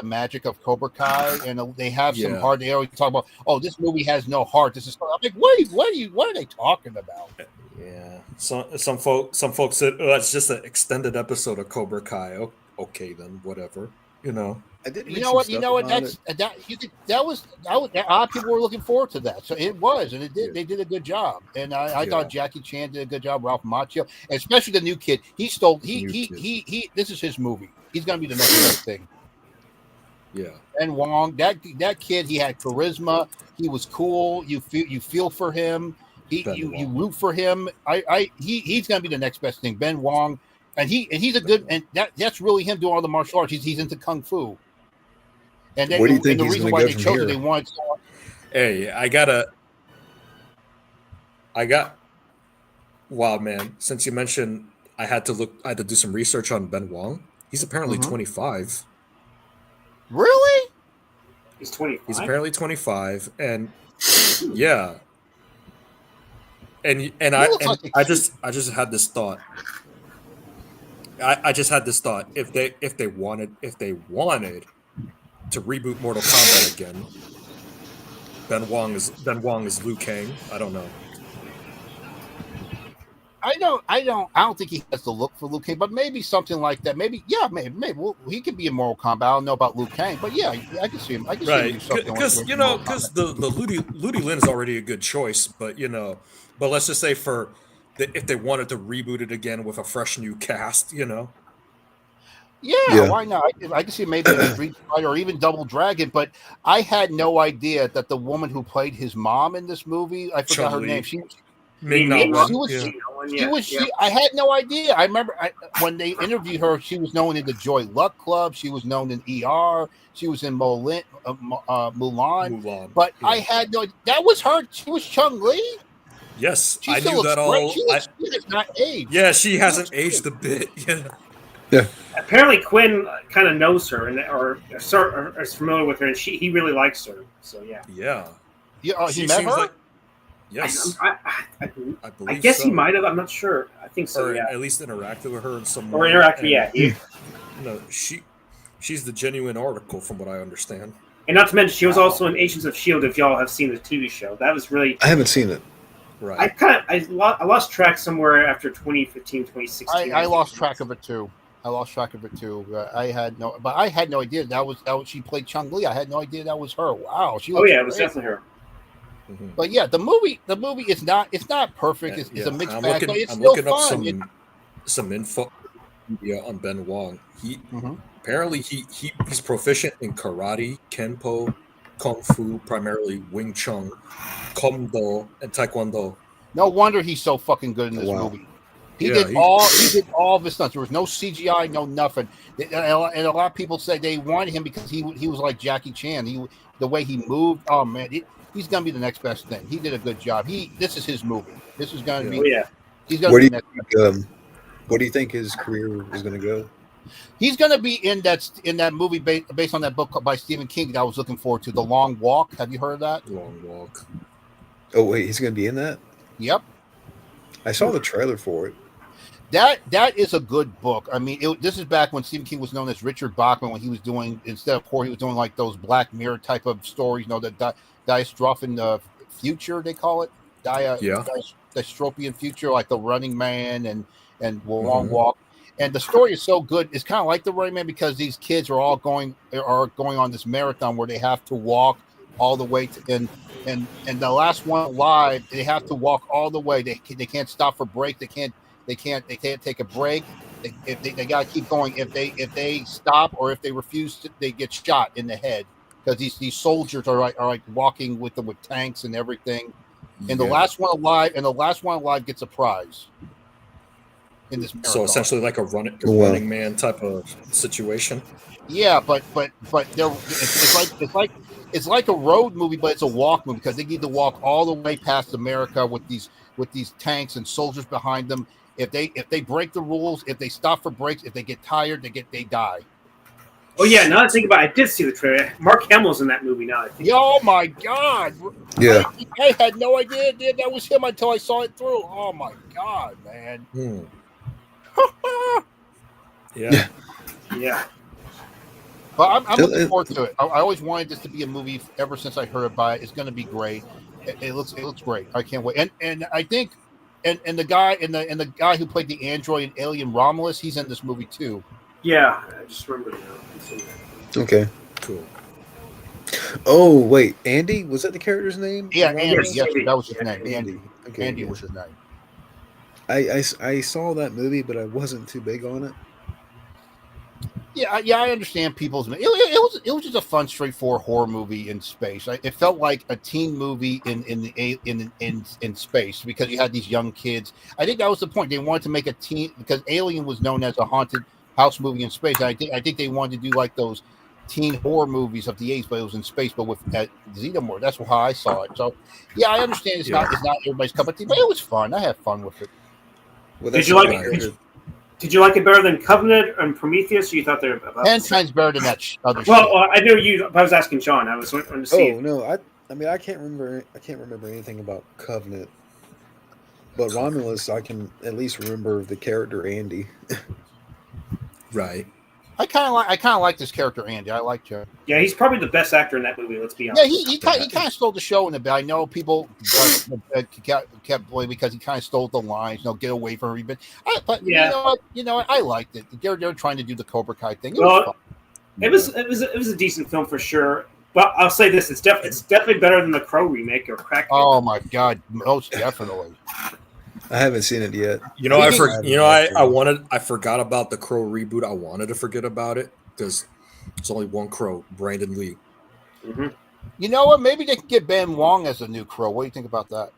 magic of Cobra Kai, and they have some heart. They always talk about, oh, this movie has no heart. This is. I'm like, what are they talking about? Yeah. Some folks said, oh, it's just an extended episode of Cobra Kai. Okay, then whatever. You know. I did read You know some what? stuff You know what? about That was a lot of people were looking forward to that. So it was, and it did. Yeah. They did a good job, and I Yeah. thought Jackie Chan did a good job. Ralph Macchio, especially the new kid. He stole. New kid. He. This is his movie. He's gonna be the next best thing. Yeah. Ben Wong, that kid, he had charisma. He was cool. You feel for him. You root for him. He's gonna be the next best thing. Ben Wong, and he's a good, and that's really him doing all the martial arts. He's into kung fu. And then, Where do you think and the he's reason gonna why go they from chose here? it, they wanted. Hey, I got Wild Man. Since you mentioned, I had to do some research on Ben Wong. He's apparently 25. Really? He's 25. He's apparently 25, and yeah. And I just had this thought. I just had this thought. If they wanted to reboot Mortal Kombat again, Ben Wong is Liu Kang. I don't know. I don't think he has the look for Liu Kang, but maybe something like that. Maybe well, he could be in Mortal Kombat. I don't know about Liu Kang, but yeah, I can see him. I can see him do something Because like because the Ludi Lin is already a good choice, but let's just say if they wanted to reboot it again with a fresh new cast, Yeah, why not? I can see maybe a Street Fighter or even Double Dragon, but I had no idea that the woman who played his mom in this movie, I forgot her name. I had no idea. I remember when they interviewed her, she was known in the Joy Luck Club. She was known in ER. She was in Mulan. But yeah. I had no. That was her. She was Chung Li. Yes, I knew that all. She has not aged. Yeah, she hasn't aged a bit. Yeah. Apparently, Quinn kind of knows her or is familiar with her, and he really likes her. So yeah. Yeah. Yeah. He met her. Like, yes. I believe I guess so. he might have. I'm not sure. I think so. Or yeah. at least interacted with her in some way. Or interacted. Yeah. She's the genuine article, from what I understand. And not to mention, she was also in Agents of S.H.I.E.L.D. If y'all have seen the TV show, that was really. I haven't seen it. Right. I lost track somewhere after 2015, 2016. I lost track of it too. I had no idea that was she played Chung Li. I had no idea that was her. Wow. It was definitely her. Mm-hmm. But yeah, the movie is not perfect. It's a mixed bag. But it's I'm still looking fun. up some info on Ben Wong. Apparently he's proficient in karate, kenpo, kung fu, primarily Wing Chun, Komdo, and Taekwondo. No wonder he's so fucking good in this movie. He did all of his stunts. There was no CGI, no nothing. And a lot of people say they wanted him because he was like Jackie Chan. The way he moved. Oh man, he's gonna be the next best thing. He did a good job. This is his movie. This is gonna be. Oh, yeah. He's gonna Where be do you think his career is gonna go? He's going to be in that movie based on that book by Stephen King that I was looking forward to, The Long Walk. Have you heard of that? Long Walk. Oh wait, he's gonna be in that. Yep. I saw the trailer for it. That is a good book. I mean, this is back when Stephen King was known as Richard Bachman, when he was doing, instead of horror, he was doing like those Black Mirror type of stories, the dystrophian future, they call it. Dystopian future, like The Running Man and Long Walk. And the story is so good. It's kind of like The Running Man because these kids are all going on this marathon where they have to walk all the way to, and the last one alive, they have to walk all the way. They can't stop for break. They can't take a break. They got to keep going. If they stop or if they refuse to, they get shot in the head because these soldiers are like walking with them with tanks and everything. And the last one alive gets a prize in this marathon. So essentially like a running man type of situation. Yeah, but it's like a road movie, but it's a walk movie because they need to walk all the way past America with these tanks and soldiers behind them. If they break the rules, if they stop for breaks, if they get tired, they die. Oh yeah, now that I think about it, I did see the trailer. Mark Hamill's in that movie now. I think. Oh my God! Yeah, I had no idea that was him until I saw it through. Oh my God, man! Yeah. Yeah. But I'm looking forward to it. I always wanted this to be a movie ever since I heard about it. It's going to be great. It looks great. I can't wait. And I think and the guy guy who played the android in Alien Romulus, he's in this movie too. Yeah, I just remember now. Okay. Cool. Oh wait, Andy, was that the character's name? Yeah, Andy. Yes, Yes, Andy. that was his name. Andy. Okay. Andy was his name. I saw that movie, but I wasn't too big on it. Yeah, I understand people's. It was just a fun, straightforward horror movie in space. It felt like a teen movie in space because you had these young kids. I think that was the point. They wanted to make a teen because Alien was known as a haunted house movie in space. I think they wanted to do like those teen horror movies of the 80s, but it was in space, but with Xenomorph. That's how I saw it. So yeah, I understand it's not everybody's cup of tea, but it was fun. I had fun with it. Well, Did you like it? Did you like it better than Covenant and Prometheus? Or you thought they were about 10 times better than that other shit. Well, I know you. I was asking Sean. I was wanting to see. Oh no, I mean I can't remember anything about Covenant, but Romulus I can at least remember the character Andy. Right. I kind of like this character Andy. I liked him. Yeah, he's probably the best actor in that movie. Let's be honest. Yeah, he kind of stole the show in a bit. I know people kept blaming because he kind of stole the lines. Get away from her. But Yeah. you know what? I liked it. They're trying to do the Cobra Kai thing. It was a decent film for sure. But I'll say this: it's definitely better than the Crow remake or Crack. Oh my God, most definitely. I haven't seen it yet. I forgot about the Crow reboot. I wanted to forget about it because there's only one Crow, Brandon Lee. Mm-hmm. You know what? Maybe they could get Ben Wong as a new Crow. What do you think about that?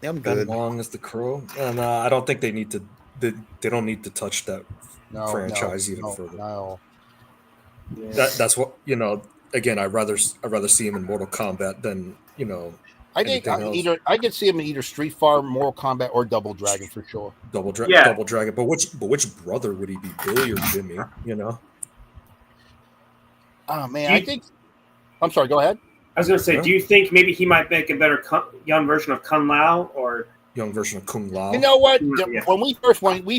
I'm Ben good. Wong as the Crow, and I don't think they need to. They don't need to touch that franchise even further. No. Yeah. That's what Again, I'd rather see him in Mortal Kombat than I think I could see him in either Street Fighter, Mortal Kombat, or Double Dragon for sure. Double Dragon. But which brother would he be, Billy or Jimmy? Oh man, I think. I'm sorry. Go ahead. I was going to say, do you think maybe he might make a better young version of Kung Lao or young version of Kung Lao? You know what? Yeah. When we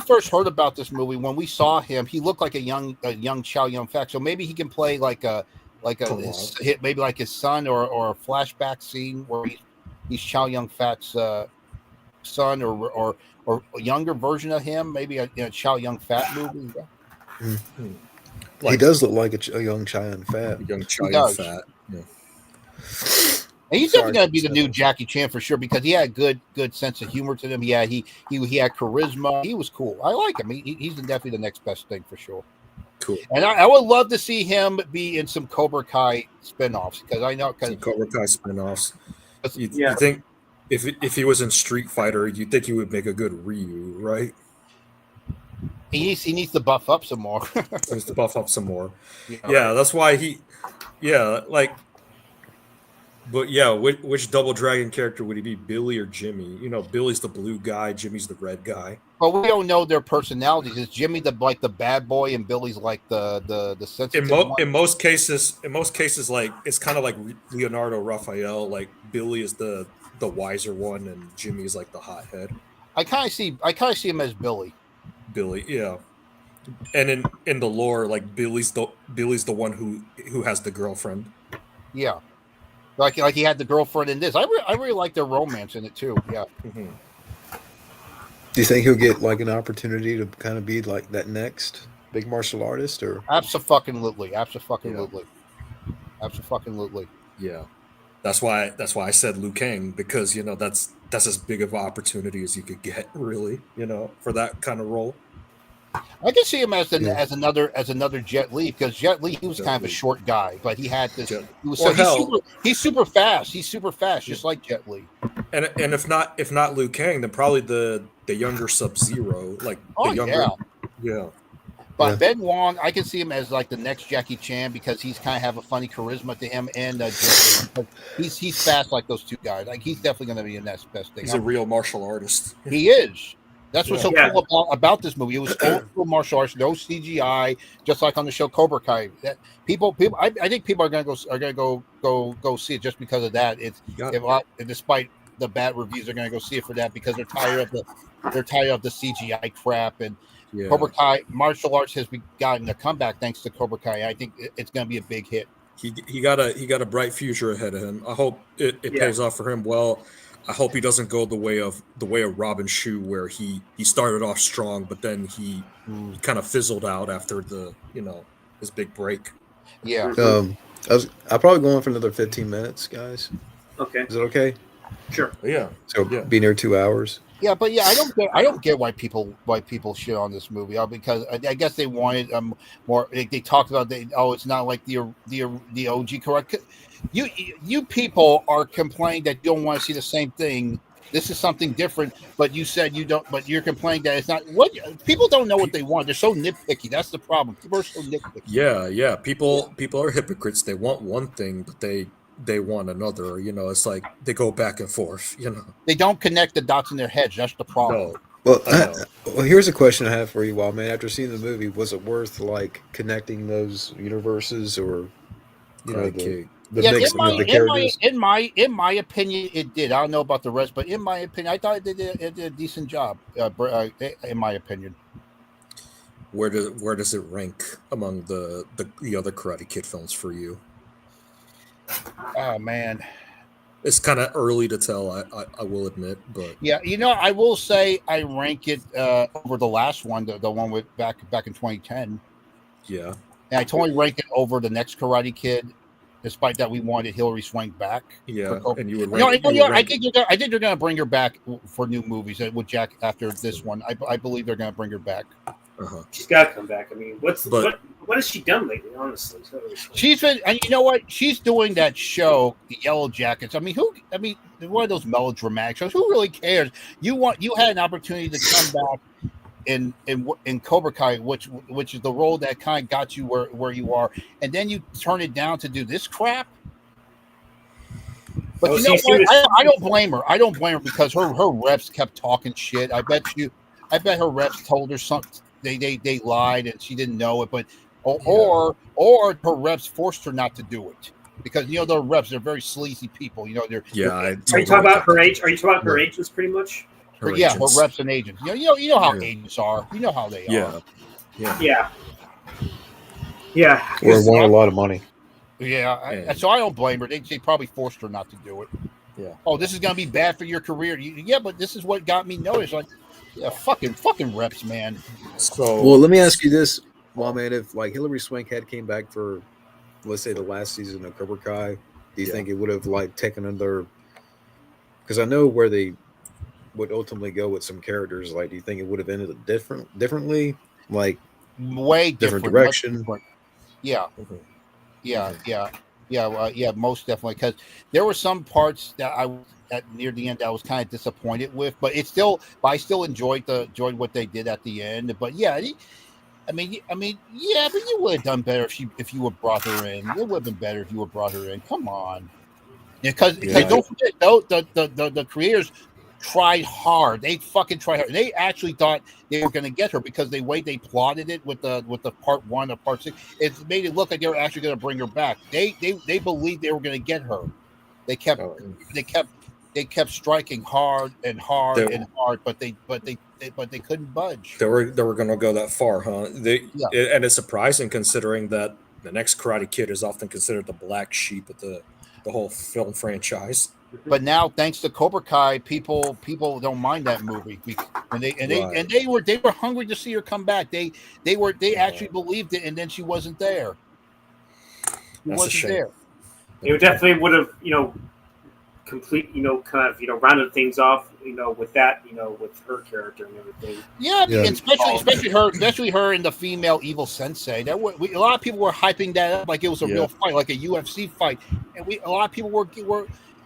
first heard about this movie, when we saw him, he looked like a young Chow Yun Fat. So maybe he can play maybe like his son or a flashback scene where he's Chow Yun Fat's son or a younger version of him, maybe a Chow Yun Fat movie. Mm-hmm. He does look like a young Chow Yun Fat. Young Chow Yun Fat. Yeah. And he's definitely going to be the new Jackie Chan for sure because he had a good sense of humor to him. He had charisma. He was cool. I like him. He's definitely the next best thing for sure. Cool. And I would love to see him be in some Cobra Kai spinoffs because I know some Cobra Kai spinoffs. Yeah. You think if he was in Street Fighter, you think he would make a good Ryu, right? He needs to buff up some more. He needs to buff up some more. Yeah, that's why But yeah, which Double Dragon character would he be, Billy or Jimmy? You know, Billy's the blue guy, Jimmy's the red guy. But we don't know their personalities. Is Jimmy the bad boy and Billy's like the sensitive one? In most cases, like it's kind of like Leonardo Raphael. Like Billy is the wiser one, and Jimmy is like the hothead. I kind of see him as Billy. Billy, yeah. And in the lore, like Billy's the one who has the girlfriend. Yeah, like he had the girlfriend in this. I really like their romance in it too. Yeah. Mm-hmm. Do you think he'll get like an opportunity to kind of be like that next big martial artist, or Absolutely. Yeah, that's why I said Liu Kang, because you know that's as big of an opportunity as you could get, really. You know, for that kind of role. I can see him as Yeah. another Jet Li, because Jet Li, he was Jet kind of a Li. short guy, but he had this. Jet- He was Well, hell- he's super fast. He's super fast, just like Jet Li. And if not Liu Kang, then probably the younger Sub-Zero, like Oh the younger. Yeah. But Yeah. Ben Wong, I can see him as like the next Jackie Chan, because he's kind of have a funny charisma to him, and Jet Li. He's fast like those two guys. Like he's definitely going to be in that best thing. He's a real martial artist. He is. That's what's so Yeah. cool about this movie. It was old school martial arts, no CGI, just like on the show Cobra Kai. That people, I think people are gonna go see it just because of that. It's despite the bad reviews, they're gonna go see it for that, because they're tired of the CGI crap. And Yeah. Cobra Kai martial arts has gotten a comeback thanks to Cobra Kai. I think it's gonna be a big hit. He got a bright future ahead of him. I hope it pays off for him well. I hope he doesn't go the way of Robin Shu, where he started off strong, but then he kind of fizzled out after his big break. Yeah. I'll probably go on for another 15 minutes, guys. Okay, Is it okay? sure. Yeah. So Yeah. be near 2 hours. Yeah, but yeah, I don't get why people shit on this movie, because I guess they wanted more. They talked about it's not like the OG, correct. You people are complaining that you don't want to see the same thing. This is something different, but you said you don't. But you're complaining that it's not. What people don't know what they want. They're so nitpicky. That's the problem. People are so nitpicky. Yeah. People are hypocrites. They want one thing, but they want another. You know, it's like they go back and forth. You know, They don't connect the dots in their heads. That's the problem. no. Well, I know. well, here's a question I have for you, Wild Man. After seeing the movie, was it worth like connecting those universes, or you know, Karate Kid. the Yeah, mix of the characters? in my opinion, it did. I don't know about the rest, but in my opinion, I thought it did a decent job. In my opinion. Where does it rank among the other Karate Kid films for you? Oh man. It's kind of early to tell. I will admit, but Yeah, I will say I rank it over the last one, the one with back in 2010, yeah, and I totally rank it over the next Karate Kid, despite that we wanted Hillary Swank back. yeah, For- and you would No, rank. I think they're gonna bring her back for new movies with Jack after this one. I believe they're gonna bring her back. Uh-huh. She's got to come back. I mean, But- what has she done lately? Honestly, She's been, and you know what? She's doing that show, the Yellow Jackets. I mean, one of those melodramatic shows. Who really cares? You had an opportunity to come back in Cobra Kai, which is the role that kind of got you where you are, and then you turn it down to do this crap. But Oh, you know see, what? I don't blame her. I don't blame her, because her reps kept talking shit. I bet her reps told her something. They lied and she didn't know it, but or her reps forced her not to do it, because the reps, they're very sleazy people. They're Yeah, are you talking about her age? Are you talking about her agents, pretty much? her agents. reps and agents. You know how Yeah. agents are. You know how they Yeah, are. yeah. Yeah. Or want a lot of money? Yeah. So I don't blame her. They probably forced her not to do it. Yeah. Oh, this is gonna be bad for your career. Yeah, but this is what got me noticed. Like, yeah, fucking reps, man. So Well, let me ask you this, Wild Man. If like Hillary Swank had came back for, let's say, the last season of Cobra Kai, do you Yeah. think it would have like taken another? Because I know where they would ultimately go with some characters. Like, do you think it would have ended differently? Like, Way Different much direction. different. Yeah. Mhm. Yeah, most definitely. Because there were some parts that at near the end I was kind of disappointed with, but I still enjoyed what they did at the end. But yeah, I mean, yeah, but you would have done better if you would have brought her in. It would have been better if you would have brought her in. Come on. Because don't forget, though, the creators tried hard. They fucking tried hard. They actually thought they were going to get her because the way they plotted it with the part 1 or part 6, it made it look like they were actually going to bring her back. They believed they were going to get her. They kept striking hard and hard and hard, but they couldn't budge. They were going to go that far, huh? And it's surprising considering that the next Karate Kid is often considered the black sheep of the whole film franchise. But now, thanks to Cobra Kai, people don't mind that movie, and they were hungry to see her come back. They actually believed it, and then she wasn't there. Wasn't there. It definitely would have, complete, rounded things off, with that, with her character and everything. Yeah, especially her and the female evil sensei. A lot of people were hyping that up like it was a real fight, like a UFC fight, and a lot of people were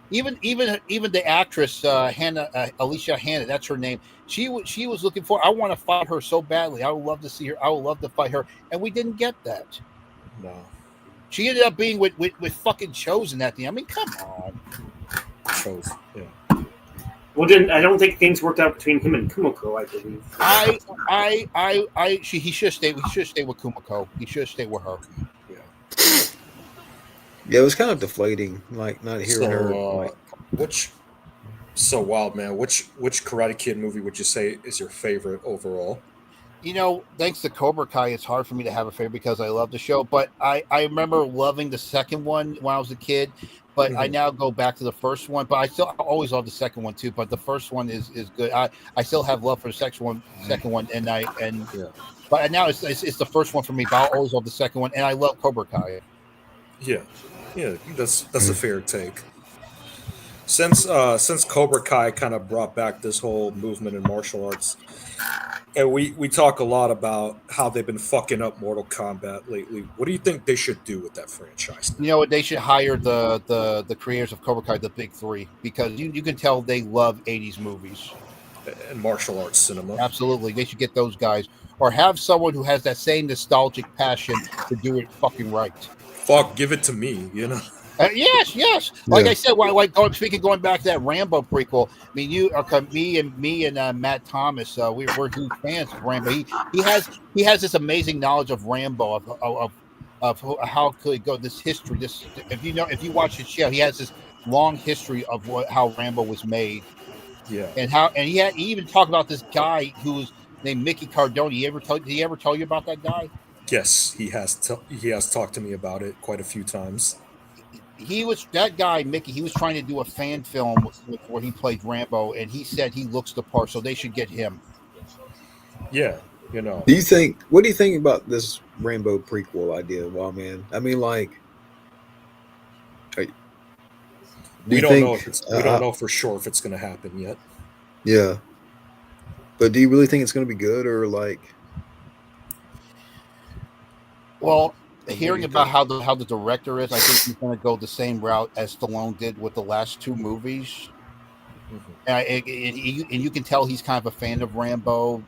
even the actress Alicia Hanna, that's her name. She was looking for. I want to fight her so badly. I would love to see her. I would love to fight her, and we didn't get that. No, she ended up being with fucking Chosen at the end. I mean, come on. Chosen, yeah. Well, then I don't think things worked out between him and Kumiko. I believe. He should stay. We should stay with Kumiko. He should stay with her. Yeah, it was kind of deflating, like not hearing her. Wild man. Which Karate Kid movie would you say is your favorite overall? Thanks to Cobra Kai, it's hard for me to have a favorite because I love the show. But I remember loving the second one when I was a kid. But I now go back to the first one. But I always love the second one too. But the first one is good. I still have love for the second one, But now it's the first one for me. But I always love the second one, and I love Cobra Kai. Yeah, that's a fair take. Since Cobra Kai kind of brought back this whole movement in martial arts, and we talk a lot about how they've been fucking up Mortal Kombat lately. What do you think they should do with that franchise? You know what? They should hire the creators of Cobra Kai, the big three, because you can tell they love 80s movies and martial arts cinema. Absolutely, they should get those guys, or have someone who has that same nostalgic passion to do it fucking right. Fuck, give it to me, Yes. Like I said, going back to that Rambo prequel. I mean, me and Matt Thomas, we're huge fans of Rambo. He has this amazing knowledge of Rambo, of how could it go, this history. If you watch his show, he has this long history of how Rambo was made. Yeah, and he even talked about this guy who was named Mickey Cardone. Did he ever tell you about that guy? Yes, he has. He has talked to me about it quite a few times. He was that guy, Mickey. He was trying to do a fan film where he played Rambo, and he said he looks the part, so they should get him. Yeah, What do you think about this Rambo prequel idea, Wild Man? I mean, like, we don't know for sure if it's going to happen yet. Yeah, but do you really think it's going to be good, or like? Well, hearing about how the director is, I think he's going to go the same route as Stallone did with the last two movies. And you can tell he's kind of a fan of Rambo.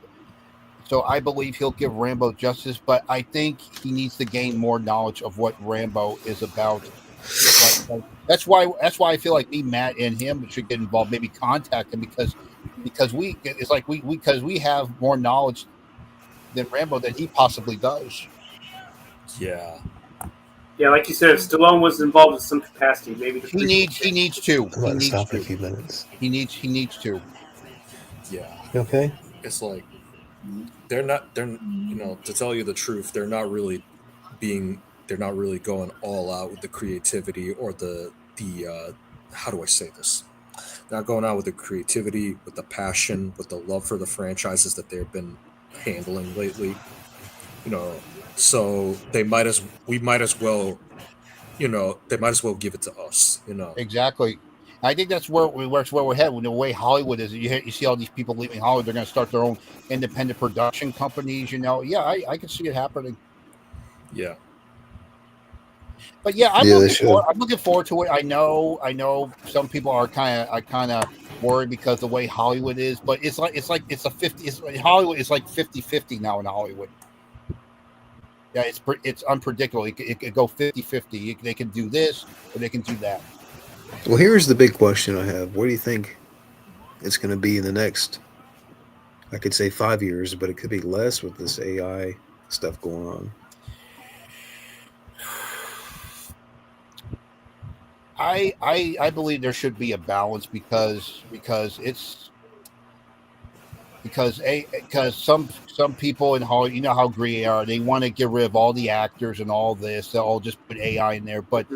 So I believe he'll give Rambo justice, but I think he needs to gain more knowledge of what Rambo is about. That's why I feel like me, Matt, and him should get involved. Maybe contact him because we have more knowledge than Rambo than he possibly does. Yeah, like you said, if Stallone was involved in some capacity, maybe he needs to. Stop in a few minutes. He needs to. Yeah. You okay? It's like they're to tell you the truth, they're not really going all out with the creativity or the how do I say this? Not going out with the creativity, with the passion, with the love for the franchises that they've been handling lately. So we might as well give it to us. Exactly. I think that's where we're headed. The way Hollywood is, you see all these people leaving Hollywood. They're going to start their own independent production companies. Yeah, I can see it happening. Yeah. But yeah, I'm looking forward to it. I know some people are kind of worried because the way Hollywood is, but Hollywood is like 50-50 now in Hollywood. Yeah, it's unpredictable. It could go 50-50. They can do this or they can do that. Well, here's the big question I have. What do you think it's going to be in the next, I could say 5 years, but it could be less with this AI stuff going on? I believe there should be a balance because it's because some people in Hollywood, you know how greedy they are. They want to get rid of all the actors and all this. They'll all just put AI in there. But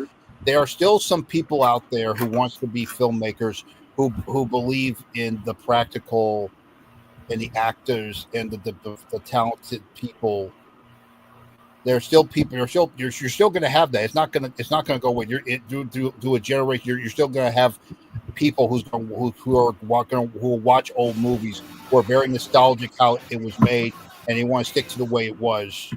there are still some people out there who wants to be filmmakers who believe in the practical and the actors and the talented people. There are still people. You're still going to have that. It's not going to go away. Do a generation. You're still going to have people who will watch old movies who are very nostalgic how it was made and they want to stick to the way it was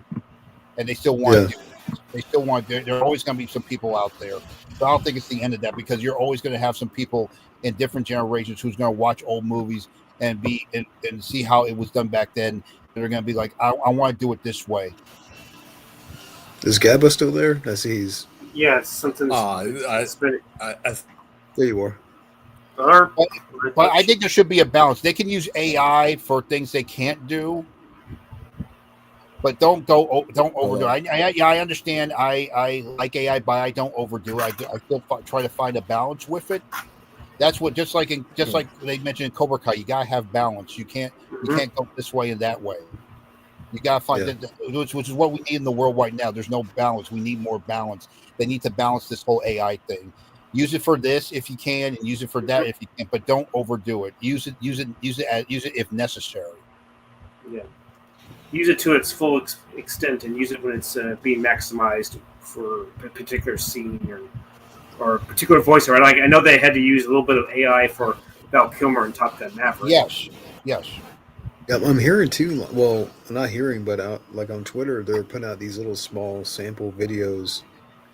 and they still want Yeah. to do it. They still want there are always going to be some people out there. But I don't think it's the end of that because you're always going to have some people in different generations who's going to watch old movies and and see how it was done back then. They're going to be like, I want to do it this way. Is Gabba still there? I see he's. Yeah, it's something. I, I, There you are. But I think there should be a balance. They can use AI for things they can't do, but don't overdo it. I understand. I like AI, but I don't overdo it. I still try to find a balance with it. That's what just like they mentioned in Cobra Kai, you gotta have balance. You can't go this way and that way. You gotta find which is what we need in the world right now. There's no balance. We need more balance. They need to balance this whole AI thing. Use it for this if you can, and use it for that if you can, but don't overdo it. Use it if necessary. Yeah, use it to its full extent, and use it when it's being maximized for a particular scene or a particular voice. Right? Like I know they had to use a little bit of AI for Val Kilmer and Top Gun Maverick. Yes. Yeah, I'm hearing too. Well, not hearing, but like on Twitter, they're putting out these little small sample videos,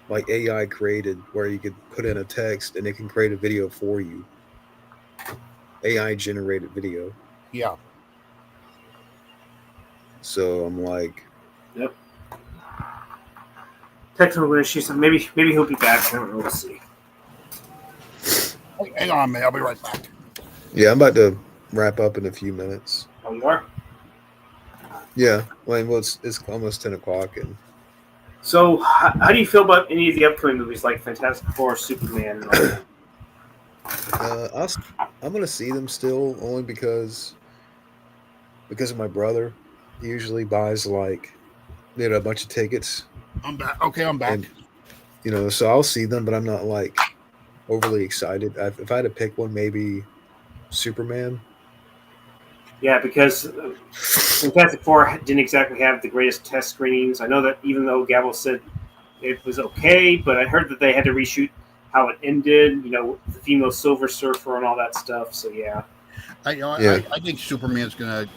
like AI created, where you could put in a text and it can create a video for you. AI generated video. Yeah. So I'm like, yep. Technical issues. So maybe he'll be back. I don't know. We'll see. Hang on, man. I'll be right back. yeah, I'm about to wrap up in a few minutes. Oh, you are? Yeah, well, it's almost 10 o'clock, and so how do you feel about any of the upcoming movies like Fantastic Four, Superman, and all that? I'm gonna see them still only because of my brother. He usually buys like a bunch of tickets. I'm back. Okay, I'm back. And, so I'll see them, but I'm not like overly excited. If I had to pick one, maybe Superman. Yeah, because Fantastic Four didn't exactly have the greatest test screenings. I know that even though Gabble said it was okay, but I heard that they had to reshoot how it ended, the female Silver Surfer and all that stuff. So, yeah. I think Superman's gonna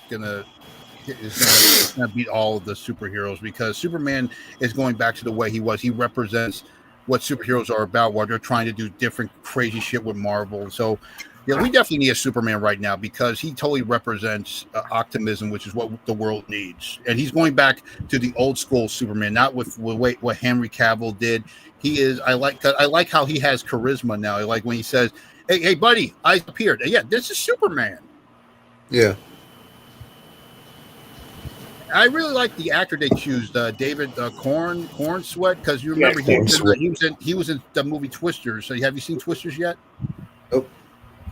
beat all of the superheroes because Superman is going back to the way he was. He represents what superheroes are about, while they're trying to do different crazy shit with Marvel. So, yeah, we definitely need a Superman right now because he totally represents optimism, which is what the world needs. And he's going back to the old school Superman, not with what Henry Cavill did. He is. I like how he has charisma now. I like when he says, "Hey, buddy, I appeared." Yeah, this is Superman. Yeah. I really like the actor they choose, David Cornsweet, because you remember he was in the movie Twisters. So have you seen Twisters yet? Nope.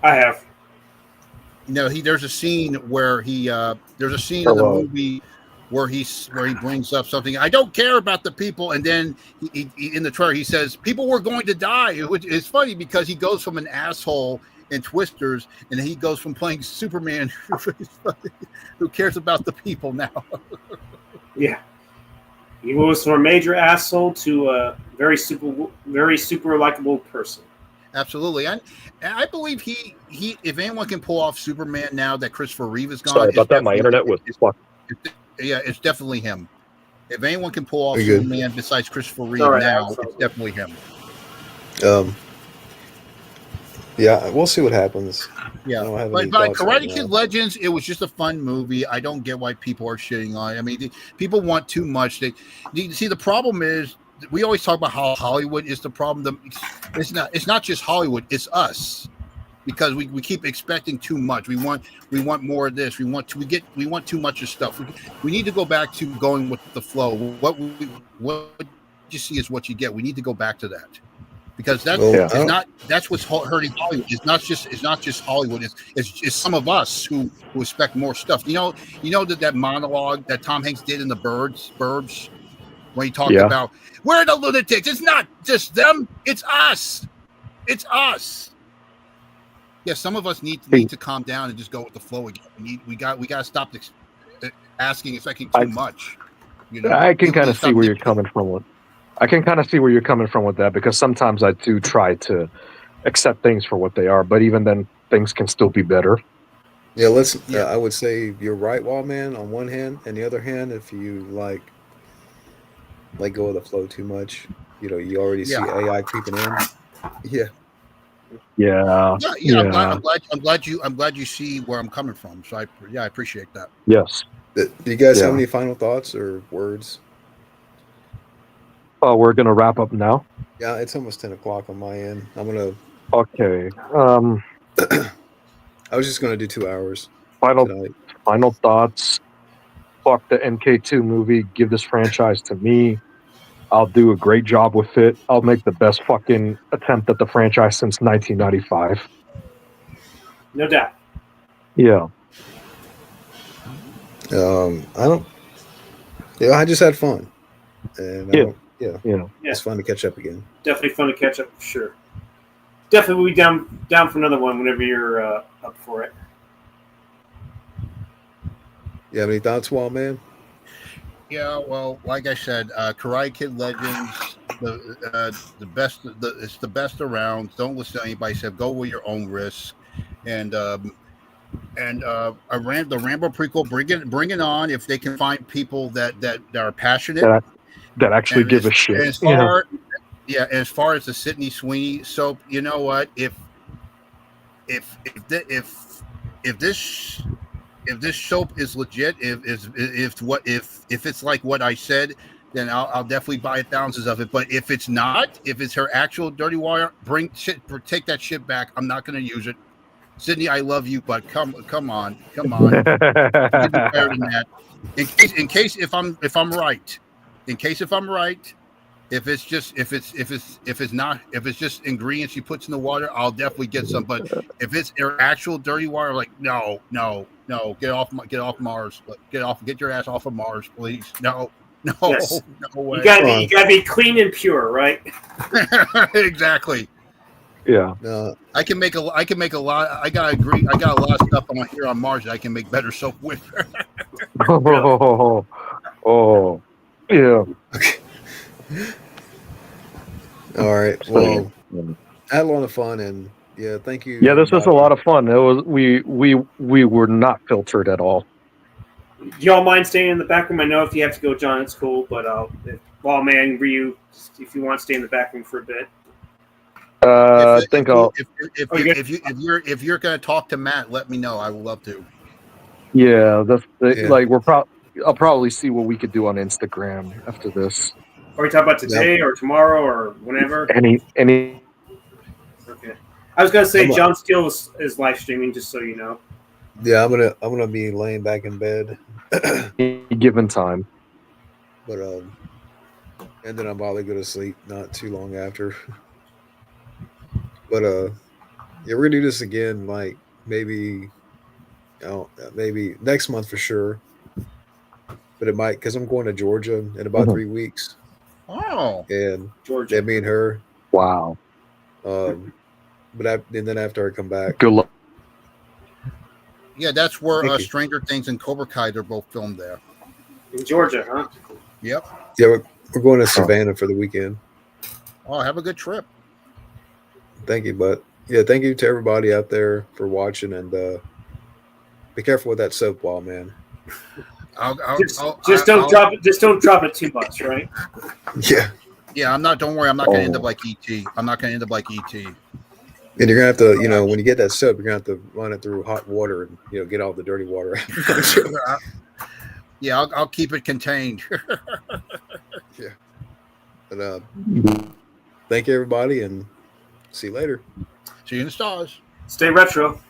I have. There's a scene where in the movie where he brings up something. I don't care about the people, and then he in the trailer he says people were going to die. It's funny because he goes from an asshole in Twisters, and then he goes from playing Superman, who cares about the people now. Yeah, he moves from a major asshole to a very super likable person. Absolutely, and I believe he if anyone can pull off Superman now that Christopher Reeve is gone. Sorry about that. My internet was fucked. Yeah, it's definitely him. If anyone can pull off Very Superman besides Christopher Reeve now, it's definitely him. Yeah, we'll see what happens. Yeah, but Karate Kid Legends, it was just a fun movie. I don't get why people are shitting on it. I mean, people want too much. See, the problem is we always talk about how Hollywood is the problem. It's not just Hollywood. It's us, because we keep expecting too much. We want more of this. We want too much of stuff. We need to go back to going with the flow. What you see is what you get. We need to go back to that, because that Well, Yeah. is not that's what's hurting Hollywood. It's not just Hollywood. It's some of us who expect more stuff. You know that monologue that Tom Hanks did in the Burbs, when he talked Yeah. about, we're the lunatics. It's not just them. It's us. It's us. Yeah, some of us need to calm down and just go with the flow again. We got to stop expecting too much. You know, I can People kind need of to see stop where you're nitpicking. coming from with. I can kind of see where you're coming from with that, because sometimes I do try to accept things for what they are, but even then, things can still be better. yeah, let's. Yeah. I would say you're right, Wallman, on one hand, and the other hand, if you let go of the flow too much, you already Yeah. see AI creeping in. Yeah, Yeah. Yeah, Yeah. I'm glad you see where I'm coming from. So I appreciate that. Yes. Do you guys have Yeah. any final thoughts or words? We're gonna wrap up now. Yeah, it's almost 10 o'clock on my end. I'm gonna. Okay. I was just gonna do 2 hours Final tonight. final thoughts. Fuck the MK2 movie. Give this franchise to me. I'll do a great job with it. I'll make the best fucking attempt at the franchise since 1995. No doubt. Yeah. I don't. Yeah, I just had fun, and I Yeah. don't. Yeah, Yeah. it's fun to catch up again. Definitely fun to catch up for sure. Definitely will be down for another one whenever you're up for it. You have any thoughts, Wallman? Yeah, well, like I said, Karate Kid Legends, the best. It's the best around. Don't listen to anybody say. Go with your own risk, and the Rambo prequel. Bring it on if they can find people that are passionate. That actually And give a shit. as far as the Sydney Sweeney soap, you know what? If this soap is legit, if it's like what I said, then I'll definitely buy thousands of it. But if it's not, if it's her actual dirty wire, take that shit back. I'm not going to use it. Sydney, I love you, but come on. You can do better than that. In case if I'm right, if it's just ingredients she puts in the water, I'll definitely get some. But if it's her actual dirty water, like no, get off Mars, get your ass off of Mars, please. No, Yes. no way. You gotta be clean and pure, right? Exactly. Yeah. I can make a lot. I gotta agree. I got a lot of stuff on here on Mars that I can make better soap with. Oh. Yeah. Okay. All right. Well, I had a lot of fun, and yeah, thank you. Yeah, this was a lot of fun. It was we were not filtered at all. Do y'all mind staying in the back room? I know if you have to go, John, it's cool. But man, Ryu, if you want to stay in the back room for a bit. If you're gonna talk to Matt, let me know. I would love to. Yeah, like I'll probably see what we could do on Instagram after this. Are we talking about today or tomorrow or whenever? Any. Okay. I was gonna say John Steele is live streaming, just so you know. Yeah, I'm gonna be laying back in bed. Given time. But and then I'll probably go to sleep not too long after. But yeah, we're gonna do this again, like maybe next month for sure. But it might, because I'm going to Georgia in about 3 weeks. Oh, and Georgia. me and her. Wow. And then after I come back, good luck. Yeah, that's where Stranger Things and Cobra Kai, they're both filmed there. In Georgia, huh? Yep. Yeah, we're going to Savannah for the weekend. Oh, have a good trip. Thank you, but yeah, thank you to everybody out there for watching, and be careful with that soap wall, man. Don't drop it too much, right? Yeah. Yeah, don't worry, I'm not gonna end up like ET. I'm not gonna end up like ET. And you're gonna have to, when you get that soap, you're gonna have to run it through hot water and get all the dirty water out. Yeah, I'll keep it contained. Yeah. But thank you, everybody, and see you later. See you in the stars. Stay retro.